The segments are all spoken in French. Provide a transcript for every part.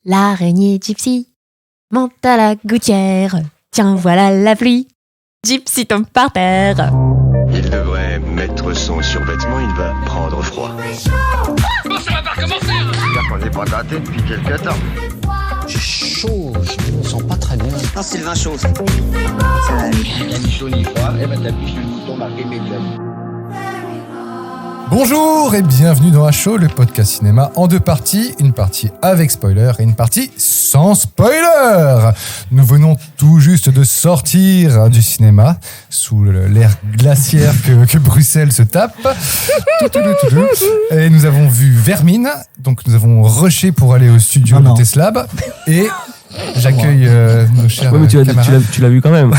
L'araignée Gypsy monte à la gouttière. Tiens, voilà la pluie. Gypsy tombe par terre. Il devrait mettre son survêtement, il va prendre froid. Bon, ça va pas recommencer. C'est-à-dire qu'on n'est pas gâté depuis quelque temps. J'ai chaud, je me sens pas très bien. Non, c'est le vin chaud. Il y a ni chaud ni froid, et ben t'appuies sur le bouton marqué médium. Bonjour et bienvenue dans H-Show, le podcast cinéma en deux parties, une partie avec spoiler et une partie sans spoiler. Nous venons tout juste de sortir du cinéma sous l'air glaciaire que Bruxelles se tape. Et nous avons vu Vermine, donc nous avons rushé pour aller au studio de Teslab et j'accueille nos chers camarades. Tu l'as vu quand même.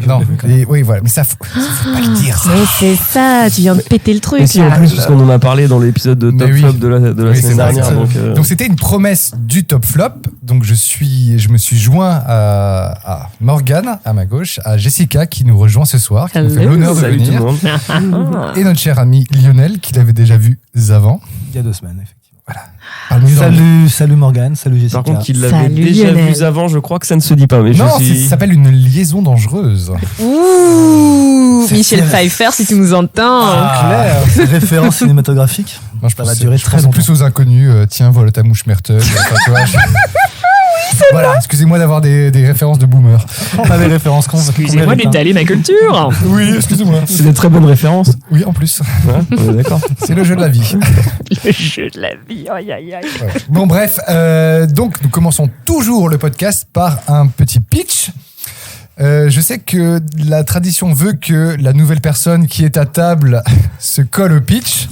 Non, oui, voilà, mais ça faut pas le dire. Ça. Mais c'est ça, tu viens de péter le truc. Mais si, en plus, parce qu'on en a parlé dans l'épisode de Top Flop de la semaine dernière. Donc c'était une promesse du Top Flop. Donc je me suis joint à Morgane, à ma gauche, à Jessica qui nous rejoint ce soir, qui nous fait l'honneur de venir. Et notre cher ami Lionel, qui l'avait déjà vu avant. Il y a 2 semaines, effectivement. Voilà. Salut Morgane, salut Jessica. Par contre, qu'il l'avait déjà vu avant, je crois que ça ne se dit pas. Mais non, ça s'appelle une liaison dangereuse. Ouh, Michel Pfeiffer, si tu nous entends. Claire, c'est référence cinématographique. Non, je ça va durer très pense longtemps. plus aux inconnus. Tiens, voilà ta mouche Mertel. Voilà, excusez-moi d'avoir des références de boomer. On a des références qu'on Excusez-moi d'étaler ma culture. Oui, excusez-moi. C'est des très bonnes références. Oui, en plus. Ouais, on est d'accord. C'est le jeu de la vie. Le jeu de la vie, aïe aïe aïe. Ouais. Bon, bref, donc nous commençons toujours le podcast par un petit pitch. Je sais que la tradition veut que la nouvelle personne qui est à table se colle au pitch.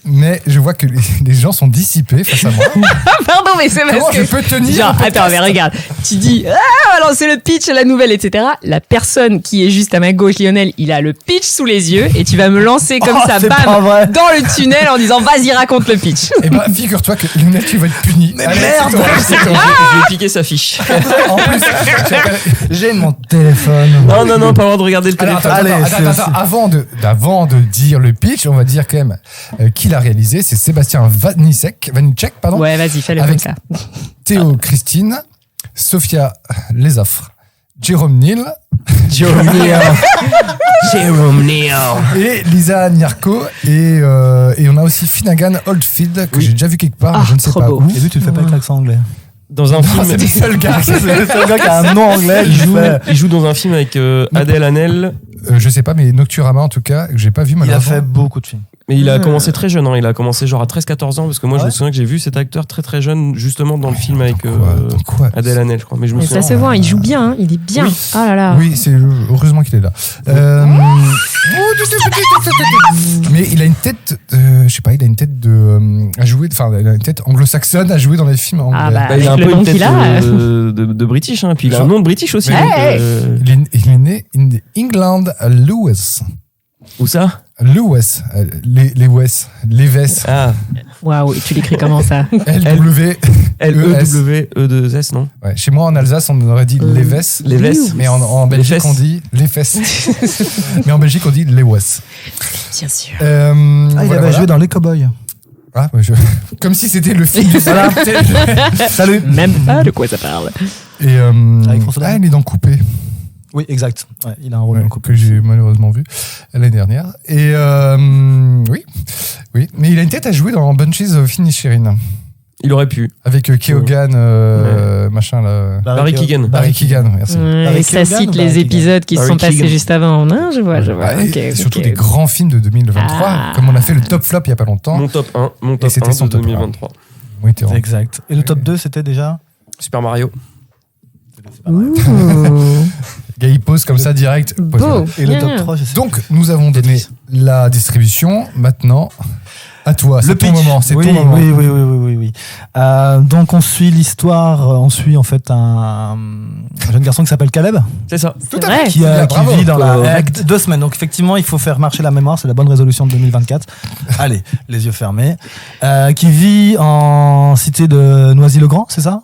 Mais je vois que les gens sont dissipés face à moi. Pardon, mais c'est parce Comment que... je peux tenir Genre, un podcast ? attends, mais regarde, tu dis, on va lancer le pitch, la nouvelle, etc. La personne qui est juste à ma gauche, Lionel, il a le pitch sous les yeux et tu vas me lancer comme ça, c'est bam, pas vrai. dans le tunnel en disant, vas-y, raconte le pitch. Eh ben, figure-toi que Lionel, tu vas être puni. Mais Allez, merde. c'est toi. Je vais piquer sa fiche. En plus, J'ai mon téléphone. Non, pas le droit de regarder le alors, téléphone. attends, avant de dire le pitch, on va dire quand même qui l'a réalisé. C'est Sébastien Vanicek, pardon. Ouais, vas-y, fais-le Avec comme ça. Théo Christine, Sophia Lesaffre, Jérôme Neal et Lisa Niarco et on a aussi Finnegan Oldfield que j'ai déjà vu quelque part, mais je ne sais trop pas beau. où. Et lui, tu le fais pas avec l'accent anglais. Dans un film. C'est le seul gars. C'est le seul gars qui a un nom anglais. Il joue dans un film avec Adèle Haenel. Je sais pas, mais Nocturama en tout cas, que j'ai pas vu Il a malheureusement. fait beaucoup de films. Mais il a commencé très jeune, il a commencé genre à 13-14 ans, parce que moi je me souviens que j'ai vu cet acteur très très jeune, justement dans le film avec Quoi Adèle Haenel, je crois. Mais je me Mais souviens. ça se voit, il joue bien, il est bien. Oui. Oh là là. Oui, c'est heureusement qu'il est là. Mais il a une tête, je sais pas, il a une tête à jouer, enfin, il a une tête anglo-saxonne à jouer dans les films anglais. Ah bah, Il a un avec peu le nom une tête qu'il a. de British, hein, puis il a un nom de British aussi. Mais donc, hey. Il est né in England à Lewes. Où ça? Lewes, les Wes. Ah, Waouh, et tu l'écris comment ça? L-W. L-E-W-E-2-S, non? Ouais, chez moi en Alsace, on aurait dit les Wes. Les Wes. Mais en Belgique, fesses. on dit les fesses. Mais en Belgique, on dit les Wes. Bien sûr. Il avait joué dans Les Cowboys. Ah, comme si c'était le film du voilà. Salut. Même pas de quoi ça parle. Et Avec François Damien. il est dans Coupé. Oui, exact. Ouais, il a un rôle Ouais, dans Coupé. que j'ai malheureusement vu l'année dernière. Et oui, mais il a une tête à jouer dans Bunches of Inisherin Il aurait pu. avec Keoghan, machin là. Barry Keoghan. Barry Keoghan, merci. Et ça Keoghan cite ou les Barry épisodes qui se Barry sont passés Keoghan. juste avant. Non, je vois. Et Ok, surtout ok. des grands films de 2023, Ah. comme on a fait le top flop il y a pas longtemps. Mon top 1 Et c'était son de top 2023. Oui, t'es vraiment- Exact. Et le top 2, c'était déjà Super Mario. Ouh. Le gars il pose comme ça direct. Pose Beau. là. Et le Bien. top 3, je sais. Donc nous avons donné la distribution. Maintenant, à toi. C'est ton pitch. moment. C'est oui, ton moment. Oui. Donc on suit l'histoire, on suit en fait un jeune garçon qui s'appelle Caleb, C'est ça. C'est vrai. qui Bravo. vit dans la 2 semaines. Donc effectivement, il faut faire marcher la mémoire, c'est la bonne résolution de 2024. Allez, les yeux fermés. Qui vit en cité de Noisy-le-Grand, c'est ça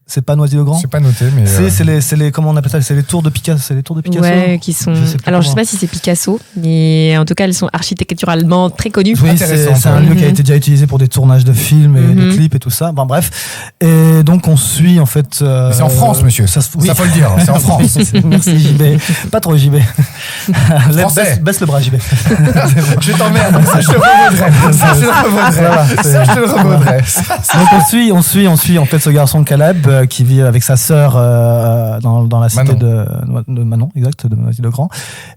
C'est pas Noisy-le-Grand. C'est pas noté, mais. C'est les comment on appelle ça, c'est les tours de Picasso. C'est les tours de Picasso. Ouais, qui sont. Alors, je sais pas si c'est Picasso, mais en tout cas, elles sont architecturalement très connues. Oui, c'est un lieu qui a été déjà utilisé pour des tournages de films et de clips et tout ça. Bon, bref. Et donc, on suit en fait. C'est en France, monsieur. Ça faut le dire. C'est en France. Merci JB. Pas trop JB. Baisse le bras JB. Je t'emmerde. Ça, je te revaudrais. Donc, on suit en fait ce garçon Caleb qui vit avec sa sœur dans la cité de Manon, exact, de Noisy-le-Grand,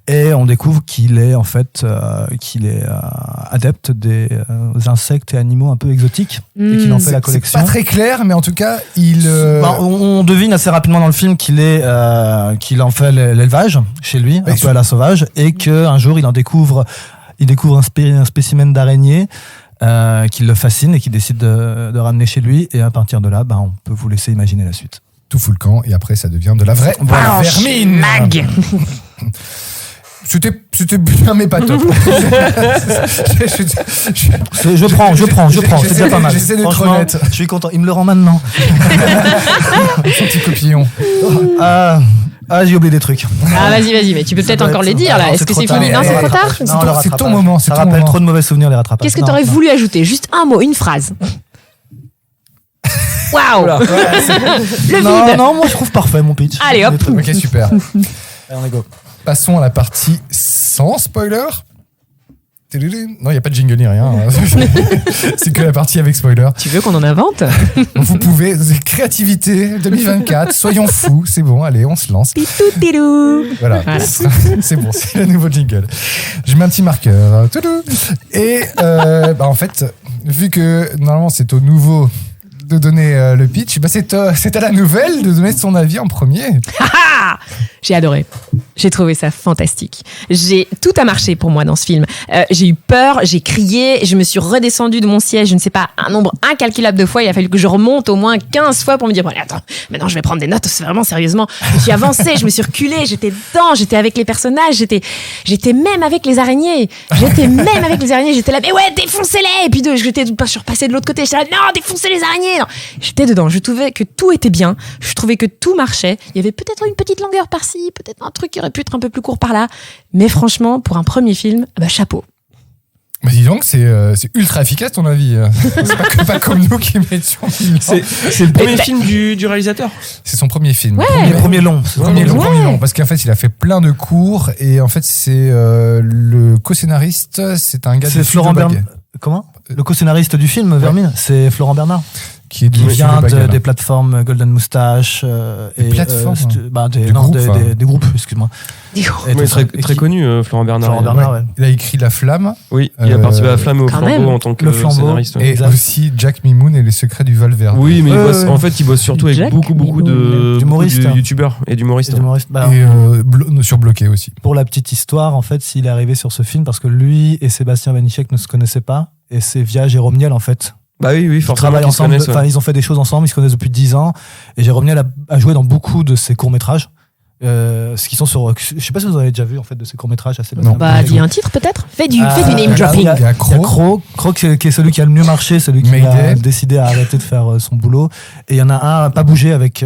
et on découvre qu'il est en fait adepte des insectes et animaux un peu exotiques et qu'il en fait la collection. C'est pas très clair, mais en tout cas, on devine assez rapidement dans le film qu'il en fait l'élevage chez lui, un peu à la sauvage, et qu'un jour il découvre un spécimen d'araignée qui le fascine et qui décide de ramener chez lui, et à partir de là, on peut vous laisser imaginer la suite. Tout fout le camp, et après ça devient de la vraie vermine. Mag. C'était bien, mais pas top. Je prends. C'est déjà pas mal. J'essaie de Franchement, honnête. je suis content. Il me le rend maintenant. Son petit copillon. J'ai oublié des trucs. Ah, vas-y, mais tu peux peut-être encore les dire, là. Est-ce que c'est fini? Non, c'est trop tard? C'est ton moment. Ça rappelle trop de mauvais souvenirs, les rattrapages. Qu'est-ce que t'aurais voulu ajouter? Juste un mot, une phrase. Waouh! Le vide! Non, moi je trouve parfait mon pitch. Allez, hop! Ok, super. Allez, on est go. Passons à la partie sans spoiler. Non, il n'y a pas de jingle ni rien. C'est que la partie avec spoiler. Tu veux qu'on en invente? Vous pouvez, créativité 2024, soyons fous, c'est bon, allez, on se lance. Voilà. C'est bon, c'est le nouveau jingle. Je mets un petit marqueur. Et en fait, vu que normalement c'est au nouveau de donner le pitch, c'est à la nouvelle de donner son avis en premier. J'ai adoré. J'ai trouvé ça fantastique. Tout a marché pour moi dans ce film. J'ai eu peur, j'ai crié, je me suis redescendue de mon siège, je ne sais pas, un nombre incalculable de fois. Il a fallu que je remonte au moins 15 fois pour me dire, bon, allez, attends, maintenant je vais prendre des notes, c'est vraiment sérieusement. Je suis avancée, je me suis reculée, j'étais dedans, j'étais avec les personnages, j'étais même avec les araignées. J'étais là, mais ouais, défoncez-les! Et puis je suis repassée de l'autre côté, j'étais là, non, défoncez les araignées! Non. J'étais dedans, je trouvais que tout était bien, je trouvais que tout marchait. Il y avait peut-être une petite longueur par-ci, peut-être un truc qui aurait pu être un peu plus court par-là. Mais franchement, pour un premier film, chapeau. Dis donc, c'est ultra efficace ton avis. C'est pas comme nous qui mettions. C'est le premier film du réalisateur. C'est son premier film. Ouais. Premier long. Premier long. Parce qu'en fait, il a fait plein de cours et en fait, c'est le co-scénariste, c'est un gars. C'est Florent Bernard. Comment? Le co-scénariste du film Vermine, c'est Florent Bernard. Qui vient des plateformes Golden Moustache des des groupes, excuse-moi. Très connu, Florent Bernard. Il a écrit La Flamme. Oui, il a participé à La Flamme et au Flambeau en tant que scénariste. Et aussi Jack Mimoun et Les Secrets du Val Vert. Oui, mais il bosse surtout avec beaucoup de youtubeurs et d'humoristes. Sur Bloqué aussi. Pour la petite histoire, en fait, s'il est arrivé sur ce film, parce que lui et Sébastien Vanitschek ne se connaissaient pas, et c'est via Jérôme Niel, en fait. Bah oui, forcément. Ils travaillent ensemble, ils ont fait des choses ensemble, ils se connaissent depuis 10 ans, et Jérôme Niel a joué dans beaucoup de ses courts-métrages. Ce qui sont sur. Je sais pas si vous en avez déjà vu en fait de ces courts-métrages assez. Non. Dis un titre peut-être. Fais du name dropping. Il y a Croc qui est celui qui a le mieux marché, celui qui a décidé à arrêter de faire son boulot. Et il y en a un pas bougé avec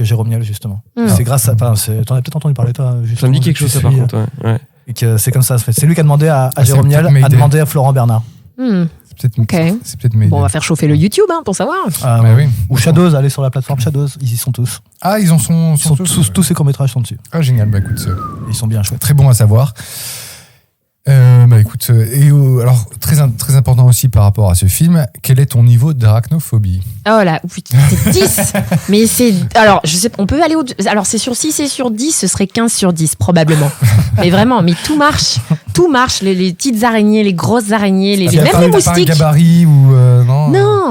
Jérôme Niel justement. C'est grâce à. T'en as peut-être entendu parler toi. Ça me dit quelque chose ça par contre. Ouais. Et que c'est comme ça. C'est lui qui a demandé à Jérôme Niel, a demandé à Florent Bernard. C'est peut-être bon, on va faire chauffer le YouTube pour savoir. Oui. Ou Shadows, allez sur la plateforme Shadows, ils y sont tous. Ah, ils en sont tous ces courts-métrages sont dessus. Ah, génial, écoute. Ils sont bien chouettes. Très bon à savoir. Écoute, alors très important aussi par rapport à ce film, quel est ton niveau d'arachnophobie? Oh là, putain, c'est 10. Mais c'est. Alors, je sais, on peut aller au. Alors, c'est sur 6 et sur 10, ce serait 15 sur 10, probablement. Mais vraiment, tout marche. Tout marche. Les petites araignées, les grosses araignées, même les moustiques. Pas un gabarit ou.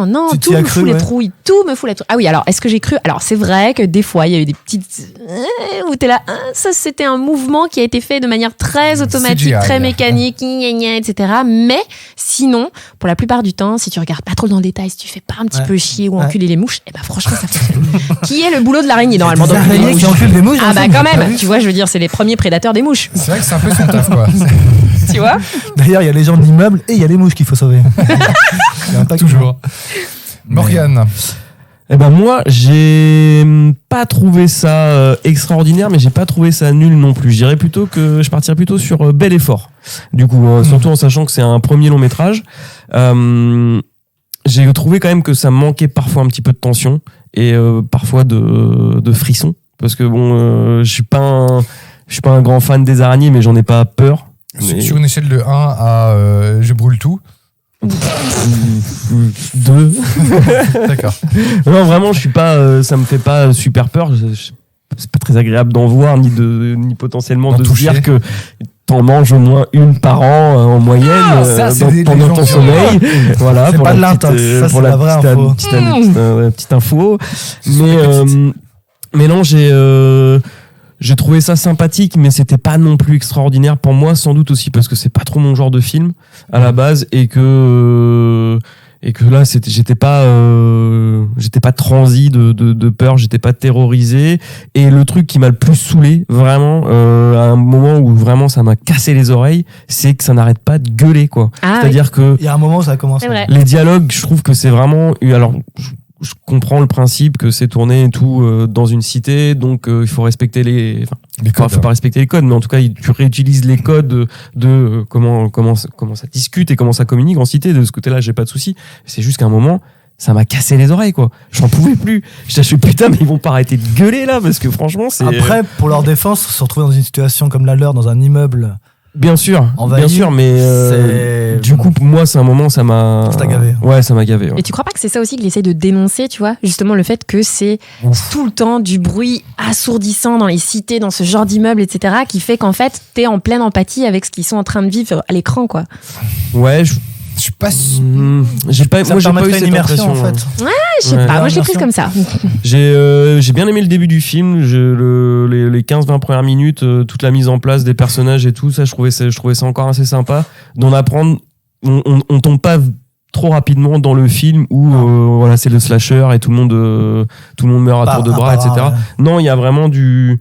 Non, tout me fout les trouilles. Tout me fout la trouille. Ah oui, alors, est-ce que j'ai cru? Alors, c'est vrai que des fois, il y a eu des petites. Où t'es là. Ça, c'était un mouvement qui a été fait de manière très automatique, CGI, très mécanique, etc. Mais sinon, pour la plupart du temps, si tu regardes pas trop dans le détail, si tu fais pas un petit peu chier ou enculer les mouches, franchement, ça fonctionne. Qui est le boulot de l'araignée, normalement? Des araignées qui enculent des mouches. Ah quand même. Tu vois, je veux dire, c'est les premiers prédateurs des mouches. C'est vrai que c'est un peu son taf, quoi. Tu vois? D'ailleurs, il y a les gens de l'immeuble et il y a les mouches qu'il faut sauver. Toujours. Morgane. Eh ben moi, j'ai pas trouvé ça extraordinaire, mais j'ai pas trouvé ça nul non plus. Je partirais plutôt sur bel effort. Du coup, surtout en sachant que c'est un premier long métrage, j'ai trouvé quand même que ça manquait parfois un petit peu de tension et parfois de frissons, parce que bon, je suis pas un grand fan des araignées, mais j'en ai pas peur. Mais... Sur une échelle de 1 à je brûle tout. 2. D'accord. Non, vraiment, je suis pas. Ça me fait pas super peur. C'est pas très agréable d'en voir ni potentiellement de se dire que t'en manges au moins une par an en moyenne pendant ton sommeil. Voilà. C'est pas de l'intox. Ça, c'est la vraie info. Petite info. Mais non, j'ai trouvé ça sympathique, mais c'était pas non plus extraordinaire pour moi, sans doute aussi parce que c'est pas trop mon genre de film à la base et que là j'étais pas transi de peur, j'étais pas terrorisé, et le truc qui m'a le plus saoulé vraiment à un moment où vraiment ça m'a cassé les oreilles, c'est que ça n'arrête pas de gueuler quoi. C'est-à-dire que il y a un moment où ça commence. Les dialogues, je trouve que c'est vraiment alors je comprends le principe que c'est tourné et tout dans une cité, donc il faut respecter les codes. Faut pas respecter les codes, mais en tout cas tu réutilises les codes de comment ça discute et comment ça communique en cité. De ce côté-là, j'ai pas de souci. C'est juste qu'à un moment, ça m'a cassé les oreilles quoi. J'en pouvais plus. Je suis putain, mais ils vont pas arrêter de gueuler là, parce que franchement c'est. Après, pour leur défense, se retrouver dans une situation comme la leur, dans un immeuble. Bien sûr, mais du coup, moi, c'est un moment, ça m'a gavé. Ouais, ça m'a gavé. Ouais. Et tu crois pas que c'est ça aussi qu'il essaie de dénoncer, tu vois, justement le fait que c'est tout le temps du bruit assourdissant dans les cités, dans ce genre d'immeubles, etc., qui fait qu'en fait, t'es en pleine empathie avec ce qu'ils sont en train de vivre à l'écran, quoi. Ouais, je suis pas j'ai pas eu cette impression en fait. Ouais, je sais pas, moi je l'ai prise comme ça. J'ai bien aimé le début du film, les 15-20 premières minutes, toute la mise en place des personnages et tout ça, je trouvais ça encore assez sympa d'en apprendre. On tombe pas trop rapidement dans le film où voilà, c'est le slasher et tout le monde meurt à tour de bras, etc. Ouais. Non, il y a vraiment de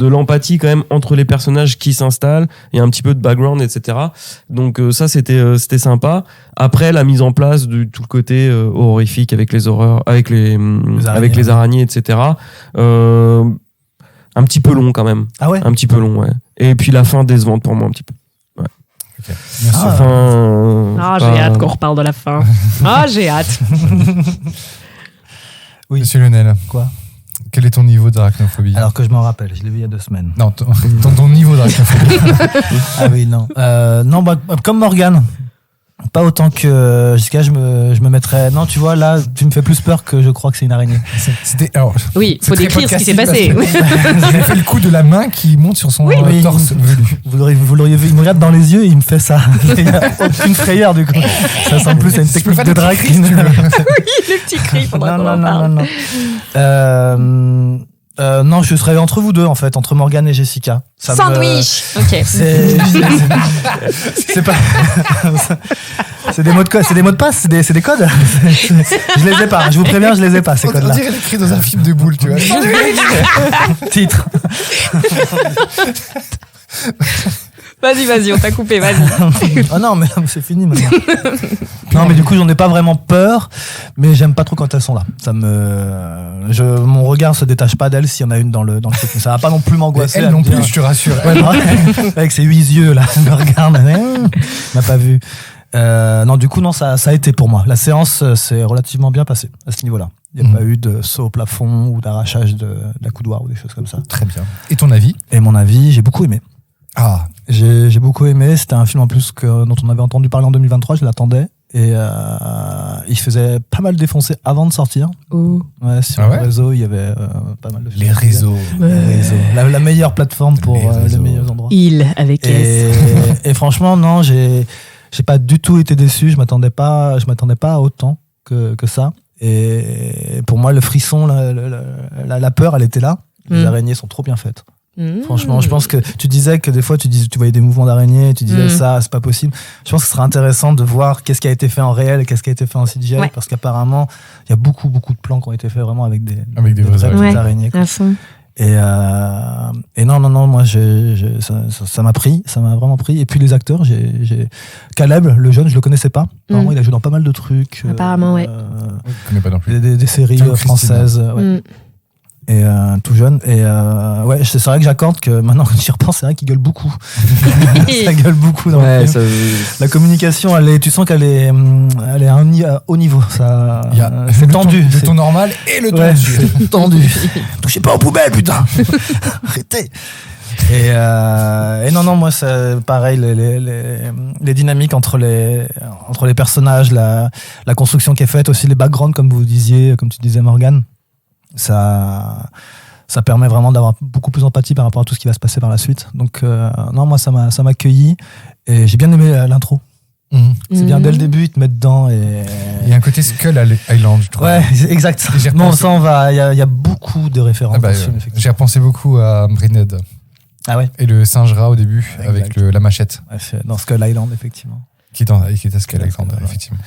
l'empathie quand même entre les personnages qui s'installent, il y a un petit peu de background, etc. Donc ça c'était sympa. Après la mise en place de tout le côté horrifique avec les horreurs, avec les araignées, etc. Un petit peu long quand même. Ah ouais. Un petit peu long, ouais. Et puis la fin décevante pour moi un petit peu. Ouais. Okay. Merci. J'ai hâte qu'on reparle de la fin. J'ai hâte. Oui. Monsieur Lionel. Quoi? Quel est ton niveau d'arachnophobie? Alors que je m'en rappelle, je l'ai vu il y a 2 semaines. Non, ton niveau d'arachnophobie. Ah oui, non. Non, comme Morgane. Pas autant que Jessica, je me mettrais. Non, tu vois, là, tu me fais plus peur que je crois que c'est une araignée. Oui, il faut décrire ce qui s'est passé. J'ai fait le coup de la main qui monte sur son torse velu. Vous l'auriez vu, il me regarde dans les yeux et il me fait ça. Il n'y a aucune frayeur du coup. Ça ressemble plus à une technique de drague. Oui, les petits cris, faudra qu'on en parle. Non, je serais entre vous deux en fait, entre Morgane et Jessica. Sandwich. Ok. C'est pas. C'est des mots de code, c'est des mots de passe, c'est des codes. Je les ai pas. Je vous préviens, je les ai pas ces codes-là. On dirait écrit dans un film de boules, tu vois. Titre. Vas-y, on t'a coupé, vas-y. Oh non, mais c'est fini maintenant. Non, mais du coup, j'en ai pas vraiment peur, mais j'aime pas trop quand elles sont là. Mon regard se détache pas d'elles s'il y en a une dans le truc. Mais ça va pas non plus m'angoisser. Elle non plus, je te rassure. Avec ses 8 yeux, là, elle me regarde. M'a pas vu. Non, du coup, non, ça a été pour moi. La séance s'est relativement bien passée à ce niveau-là. Il n'y a pas eu de saut au plafond ou d'arrachage de la coudoir ou des choses comme ça. Très bien. Et ton avis? Et mon avis, j'ai beaucoup aimé. Ah. J'ai beaucoup aimé. C'était un film en plus dont on avait entendu parler en 2023. Je l'attendais. Et il se faisait pas mal défoncer avant de sortir. Ouais, sur le réseau, il y avait pas mal de films. Les réseaux. La meilleure plateforme pour les meilleurs endroits. Il avec S. Et franchement, non, j'ai pas du tout été déçu. Je m'attendais pas à autant que ça. Et pour moi, le frisson, la peur, elle était là. Les araignées sont trop bien faites. Franchement, je pense que tu disais que des fois tu voyais des mouvements d'araignée, tu disais ça, c'est pas possible. Je pense que ce serait intéressant de voir qu'est-ce qui a été fait en réel et qu'est-ce qui a été fait en CGI, parce qu'apparemment, il y a beaucoup de plans qui ont été faits vraiment avec des vraies araignées. Quoi. Et non, moi, ça m'a pris, ça m'a vraiment pris. Et puis les acteurs, Caleb, le jeune, je le connaissais pas. Apparemment, il a joué dans pas mal de trucs. Apparemment, ouais. Je connais pas non plus. Des séries françaises. Ouais. Et tout jeune. Et ouais, c'est vrai que j'accorde que maintenant que j'y repense, c'est vrai qu'il gueule beaucoup. Ça gueule beaucoup dans le film. La communication, tu sens qu'elle est à un haut niveau. Ça, c'est tendu. Le ton normal et le ton c'est tendu. Touchez pas aux poubelles, putain. Arrêtez. Et non, moi, c'est pareil, les dynamiques entre les personnages, la construction qui est faite, aussi les backgrounds, comme tu disais, Morgane. Ça permet vraiment d'avoir beaucoup plus d'empathie par rapport à tout ce qui va se passer par la suite. Donc, non, moi, ça m'a accueilli. Et j'ai bien aimé l'intro. C'est bien, dès le début, ils te mettent dedans. Il y a un côté Skull Island, je trouve. Ouais, exact. Non, ça, il y a beaucoup de références dans ce film, effectivement. J'ai repensé beaucoup à Brynhead. Ah ouais. Et le singe rat au début, avec la machette. Ouais, dans Skull Island, effectivement. Qui est à Skull Island, effectivement.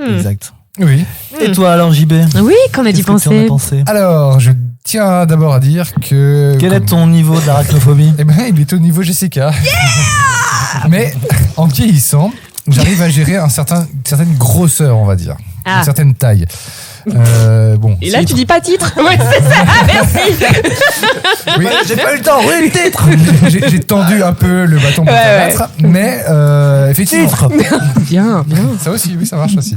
Exact. Oui. Et toi alors, JB? Oui, qu'en as-tu pensé? Alors, je tiens d'abord à dire que... Quel est ton niveau d'arachnophobie? Eh ben, il est au niveau Jessica. Yeah. Mais en vieillissant, j'arrive à gérer une certaine grosseur, on va dire. Une certaine taille. Bon. Et là, tu dis pas titre. Ouais, c'est ça. Merci. Oui, j'ai pas eu le temps. Oui, le titre. J'ai tendu un peu le bâton pour battre, mais effectivement. Bien. Ça aussi, oui, ça marche aussi.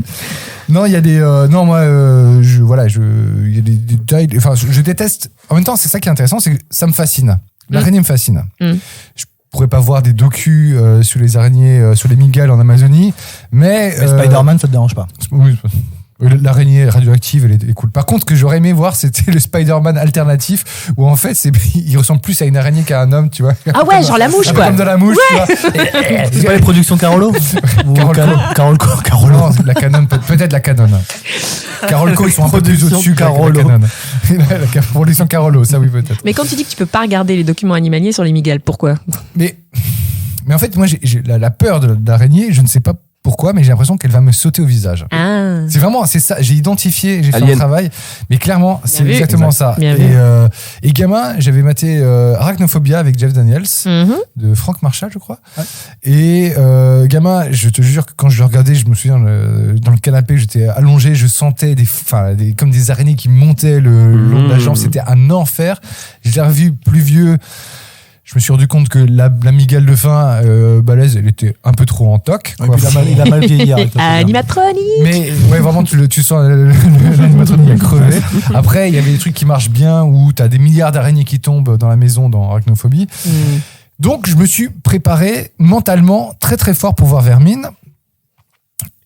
Non, il y a des. Non, moi, il y a des tailles. Enfin, je déteste. En même temps, c'est ça qui est intéressant, c'est que ça me fascine. L'araignée me fascine. Je pourrais pas voir des docus sur les araignées, sur les mygales en Amazonie, mais Spider-Man, ça te dérange pas? Oui. L'araignée radioactive, elle est cool. Par contre, ce que j'aurais aimé voir, c'était le Spider-Man alternatif, où en fait, il ressemble plus à une araignée qu'à un homme, tu vois. Ah ouais, genre la mouche, quoi. Comme dans la mouche, ouais. Tu vois. C'est pas les productions Carolo? Carolo. Non, la Canon, peut-être la Canon. Carolco, ils sont un peu plus au-dessus que la Canon. La production Carolo, ça oui, peut-être. Mais quand tu dis que tu peux pas regarder les documents animaliers sur les mygales, pourquoi? Mais en fait, moi, j'ai la peur de l'araignée, je ne sais pas pourquoi, mais j'ai l'impression qu'elle va me sauter au visage. Ah. C'est ça. J'ai identifié, j'ai fait un travail, mais clairement, c'est exactement ça. Et gamin, j'avais maté Arachnophobia avec Jeff Daniels, de Frank Marshall, je crois. Ouais. Et gamin, je te jure que quand je le regardais, je me souviens, dans le canapé, j'étais allongé, je sentais comme des araignées qui montaient le long de la jambe. C'était un enfer. Je l'ai revu plus vieux. Je me suis rendu compte que la mygale de fin, balèze, elle était un peu trop en toc. Ouais, il a mal vieilli. Animatronique. Mais ouais, vraiment, tu sens l'animatronique a crevé. Après, il y avait des trucs qui marchent bien, où t'as des milliards d'araignées qui tombent dans la maison dans Arachnophobie. Donc, je me suis préparé mentalement très très fort pour voir Vermine.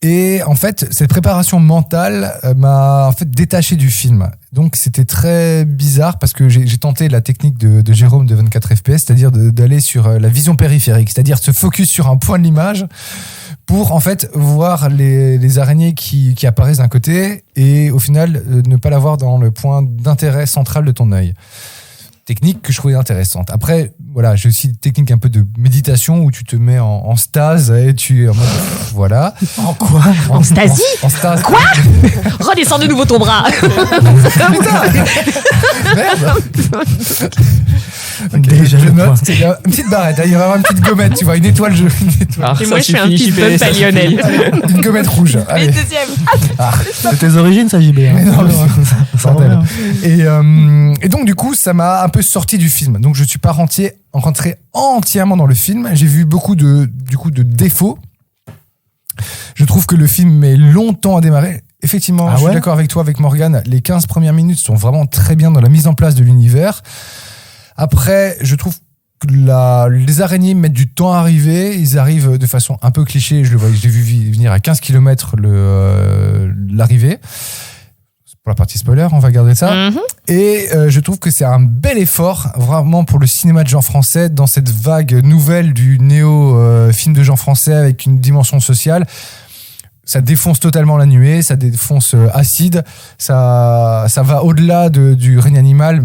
Et en fait, cette préparation mentale m'a en fait détaché du film. Donc c'était très bizarre parce que j'ai tenté la technique de Jérôme de 24 FPS, c'est-à-dire d'aller sur la vision périphérique, c'est-à-dire se focus sur un point de l'image pour en fait voir les araignées qui apparaissent d'un côté et au final ne pas la voir dans le point d'intérêt central de ton œil. Technique que je trouvais intéressante. Après, voilà, j'ai aussi une technique un peu de méditation où tu te mets en stase et tu es en mode, voilà. En quoi? En stasie? En stase. Quoi? Redescends de nouveau ton bras. Merde. Okay, je note, c'est une petite barrette, il y aura une petite gommette, tu vois, une étoile jaune. Et moi, je fais un petit bump à Lionel. Une gommette rouge. Et deuxième. C'est tes origines, ça, JB. Mais non, et donc, du coup, ça m'a un peu sorti du film. Donc, je suis pas rentré entièrement dans le film. J'ai vu beaucoup de défauts. Je trouve que le film met longtemps à démarrer. Effectivement, je suis d'accord avec toi, avec Morgane. Les 15 premières minutes sont vraiment très bien dans la mise en place de l'univers. Après, je trouve que les araignées mettent du temps à arriver. Ils arrivent de façon un peu cliché. J'ai vu venir à 15 km l'arrivée. Pour la partie spoiler, on va garder ça. Et je trouve que c'est un bel effort vraiment pour le cinéma de genre français dans cette vague nouvelle du néo-film de genre français avec une dimension sociale. Ça défonce totalement la nuée, ça défonce Acide, ça va au-delà du règne animal,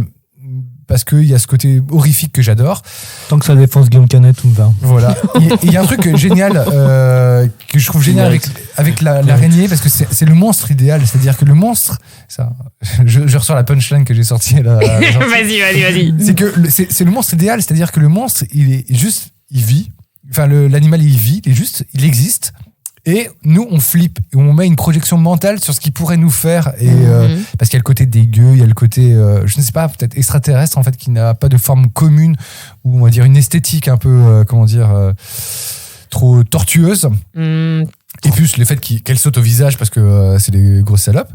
parce qu'il y a ce côté horrifique que j'adore. Tant que ça défonce Guillaume Canet, tout me va. Voilà. Il y a un truc génial que je trouve génial avec l'araignée, parce que c'est le monstre idéal. C'est-à-dire que le monstre, ça, je ressors la punchline que j'ai sortie là. Vas-y. C'est que c'est le monstre idéal, c'est-à-dire que le monstre, il vit. Enfin, l'animal, il existe. Et nous, on flippe, et on met une projection mentale sur ce qu'il pourrait nous faire. Et, parce qu'il y a le côté dégueu, il y a le côté, je ne sais pas, peut-être extraterrestre, en fait, qui n'a pas de forme commune, ou on va dire une esthétique un peu, trop tortueuse. Et plus le fait qu'elle saute au visage parce que c'est des grosses salopes.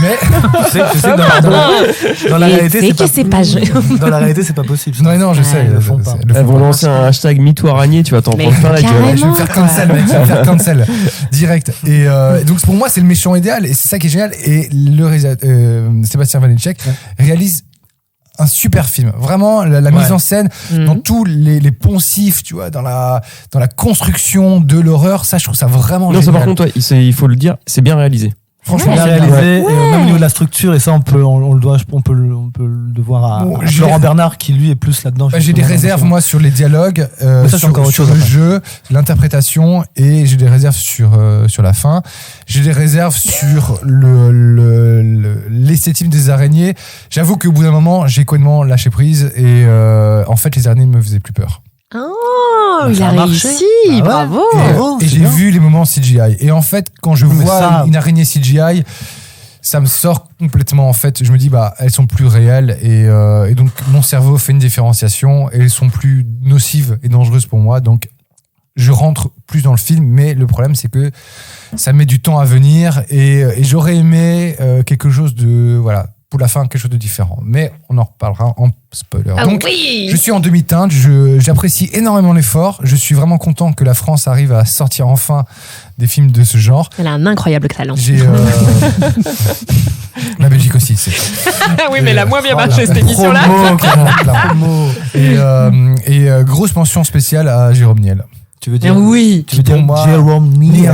Mais tu sais que dans la réalité, dans la réalité, c'est pas possible. Non, je sais. Ils le font pas. Elles vont lancer un hashtag MeTooAranier, tu vas t'en prendre plein la gueule. Je vais me faire cancel, mec. Je vais me faire cancel. Direct. Et donc, pour moi, c'est le méchant idéal. Et c'est ça qui est génial. Et Sébastien Vanetchek réalise un super film. Vraiment, la mise en scène, dans tous les poncifs, tu vois, dans la construction de l'horreur, ça, je trouve ça vraiment génial. Non, ça, par contre, il faut le dire, c'est bien réalisé. Franchement, bien réalisé, et même au niveau de la structure, et ça, on peut le devoir à Florent Bernard, qui lui est plus là-dedans. J'ai des réserves, moi, sur les dialogues, sur le jeu, l'interprétation, et j'ai des réserves sur la fin. J'ai des réserves sur l'esthétique des araignées. J'avoue qu'au bout d'un moment, j'ai complètement lâché prise, et en fait, les araignées me faisaient plus peur. Oh, il a réussi, bravo. Et j'ai vu les moments CGI. Et en fait, quand je vois une araignée CGI, ça me sort complètement. En fait, je me dis, elles sont plus réelles. Et donc, mon cerveau fait une différenciation. Et elles sont plus nocives et dangereuses pour moi. Donc, je rentre plus dans le film. Mais le problème, c'est que ça met du temps à venir. Et j'aurais aimé quelque chose de... Voilà. Pour la fin, quelque chose de différent. Mais on en reparlera en spoiler. Donc, je suis en demi-teinte. J'apprécie énormément l'effort. Je suis vraiment content que la France arrive à sortir enfin des films de ce genre. Elle a un incroyable talent. La Belgique aussi, c'est. Oui, mais elle a moins bien marché cette émission-là. Et grosse mention spéciale à Jérôme Niel. Tu veux dire moi, Jérôme Niel.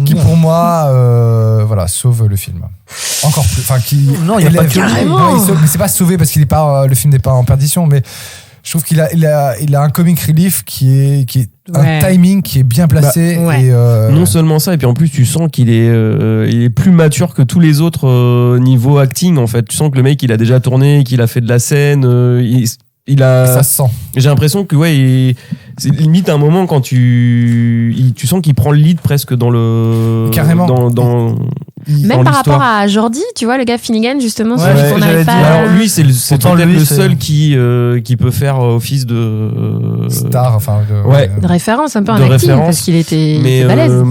Qui pour moi sauve le film. Encore plus. Enfin, non, il y a pas carrément. Mais c'est pas sauvé parce qu'il est pas le film n'est pas en perdition, mais je trouve qu'il a un comic relief qui est un timing qui est bien placé. Non seulement ça, et puis en plus tu sens qu'il est plus mature que tous les autres niveau acting, en fait. Tu sens que le mec il a déjà tourné, qu'il a fait de la scène, ça se sent. J'ai l'impression que c'est limite un moment quand tu sens qu'il prend le lead presque dans le carrément même par rapport à Jordi, tu vois, le gars Finnegan justement, qu'on n'avait pas. Alors lui c'est peut-être le seul qui peut faire office de star, enfin de référence, un peu en acting, parce qu'il était balèze.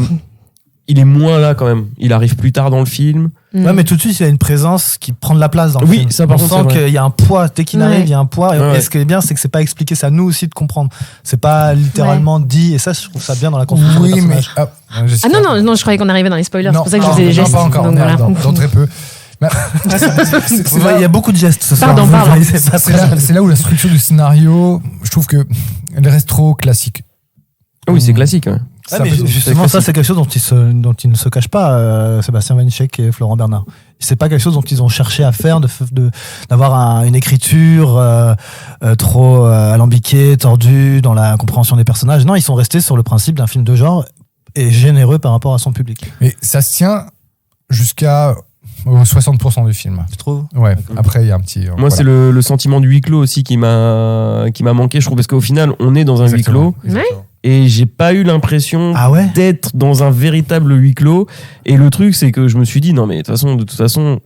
Il est moins là quand même. Il arrive plus tard dans le film. Ouais, mais tout de suite, il y a une présence qui prend de la place dans le film. Oui, ça par contre, on sent qu'il y a un poids. Dès qu'il arrive, il y a un poids. Et ce qui est bien, c'est que c'est pas expliqué. C'est à nous aussi de comprendre. C'est pas littéralement dit. Et ça, je trouve ça bien dans la construction des personnages. Non, je croyais qu'on arrivait dans les spoilers. C'est pour ça que je faisais des gestes. Non, pas encore. Dans très peu. Il y a beaucoup de gestes ce soir. Pardon. C'est là où la structure du scénario, je trouve que elle reste trop classique. Oui, c'est classique. Ouais. Mais justement, ça, c'est quelque chose dont ils ne se cachent pas, Sébastien Vanetchek et Florent Bernard. C'est pas quelque chose dont ils ont cherché à faire, d'avoir une écriture trop alambiquée, tordue dans la compréhension des personnages. Non, ils sont restés sur le principe d'un film de genre et généreux par rapport à son public. Mais ça se tient jusqu'à 60% du film. Tu trouves ? Ouais. Après, il y a un petit. Moi, c'est le sentiment du huis clos aussi qui m'a manqué, je trouve, parce qu'au final, on est dans un huis clos. Et j'ai pas eu l'impression d'être dans un véritable huis clos. Et le truc, c'est que je me suis dit, non, mais de toute façon,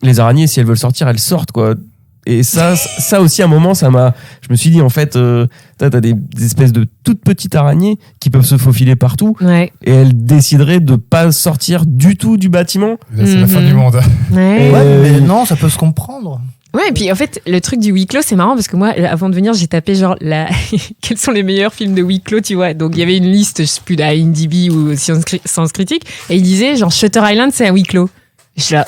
les araignées, si elles veulent sortir, elles sortent, quoi. Et ça aussi, à un moment, je me suis dit, en fait, t'as des espèces de toutes petites araignées qui peuvent se faufiler partout. Ouais. Et elles décideraient de pas sortir du tout du bâtiment. C'est la fin du monde. Mais non, ça peut se comprendre. Ouais, et puis en fait, le truc du huis clos, c'est marrant parce que moi, avant de venir, j'ai tapé genre quels sont les meilleurs films de huis clos, tu vois. Donc il y avait une liste, je sais plus, d'IMDb ou Sens Critique, et il disait genre Shutter Island, c'est un huis clos. Je suis là,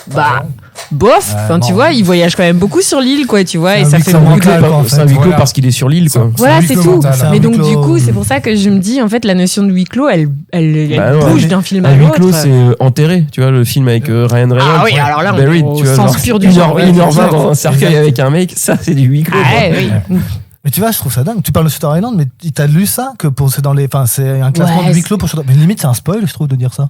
bof. Enfin, tu bon. vois, il voyage quand même beaucoup sur l'île, quoi, tu vois, C'est et un ça huis fait clos beaucoup. mental, quoi, en C'est un fait. huis clos Voilà. parce qu'il est sur l'île, quoi. Voilà, huis c'est clos tout. mental. C'est un Mais huis donc, clos, du coup, c'est pour ça que je me dis, en fait, la notion de huis clos, elle Bah non, bouge d'un film à Un huis l'autre. clos, c'est Enterré, tu vois, le film avec Ryan Reynolds. Ah oui, alors là, on est Buried, au tu vois, sens genre, pur du genre. 1h20 dans un cercueil avec un mec, ça, c'est du huis clos. Ah quoi. ouais, oui. Mais tu vois, je trouve ça dingue. Tu parles de Shutter Island, mais t'as lu ça que pour c'est dans les, enfin c'est un classement Ouais, de huis clos pour Shutter. Mais limite c'est un spoil, je trouve, de dire ça.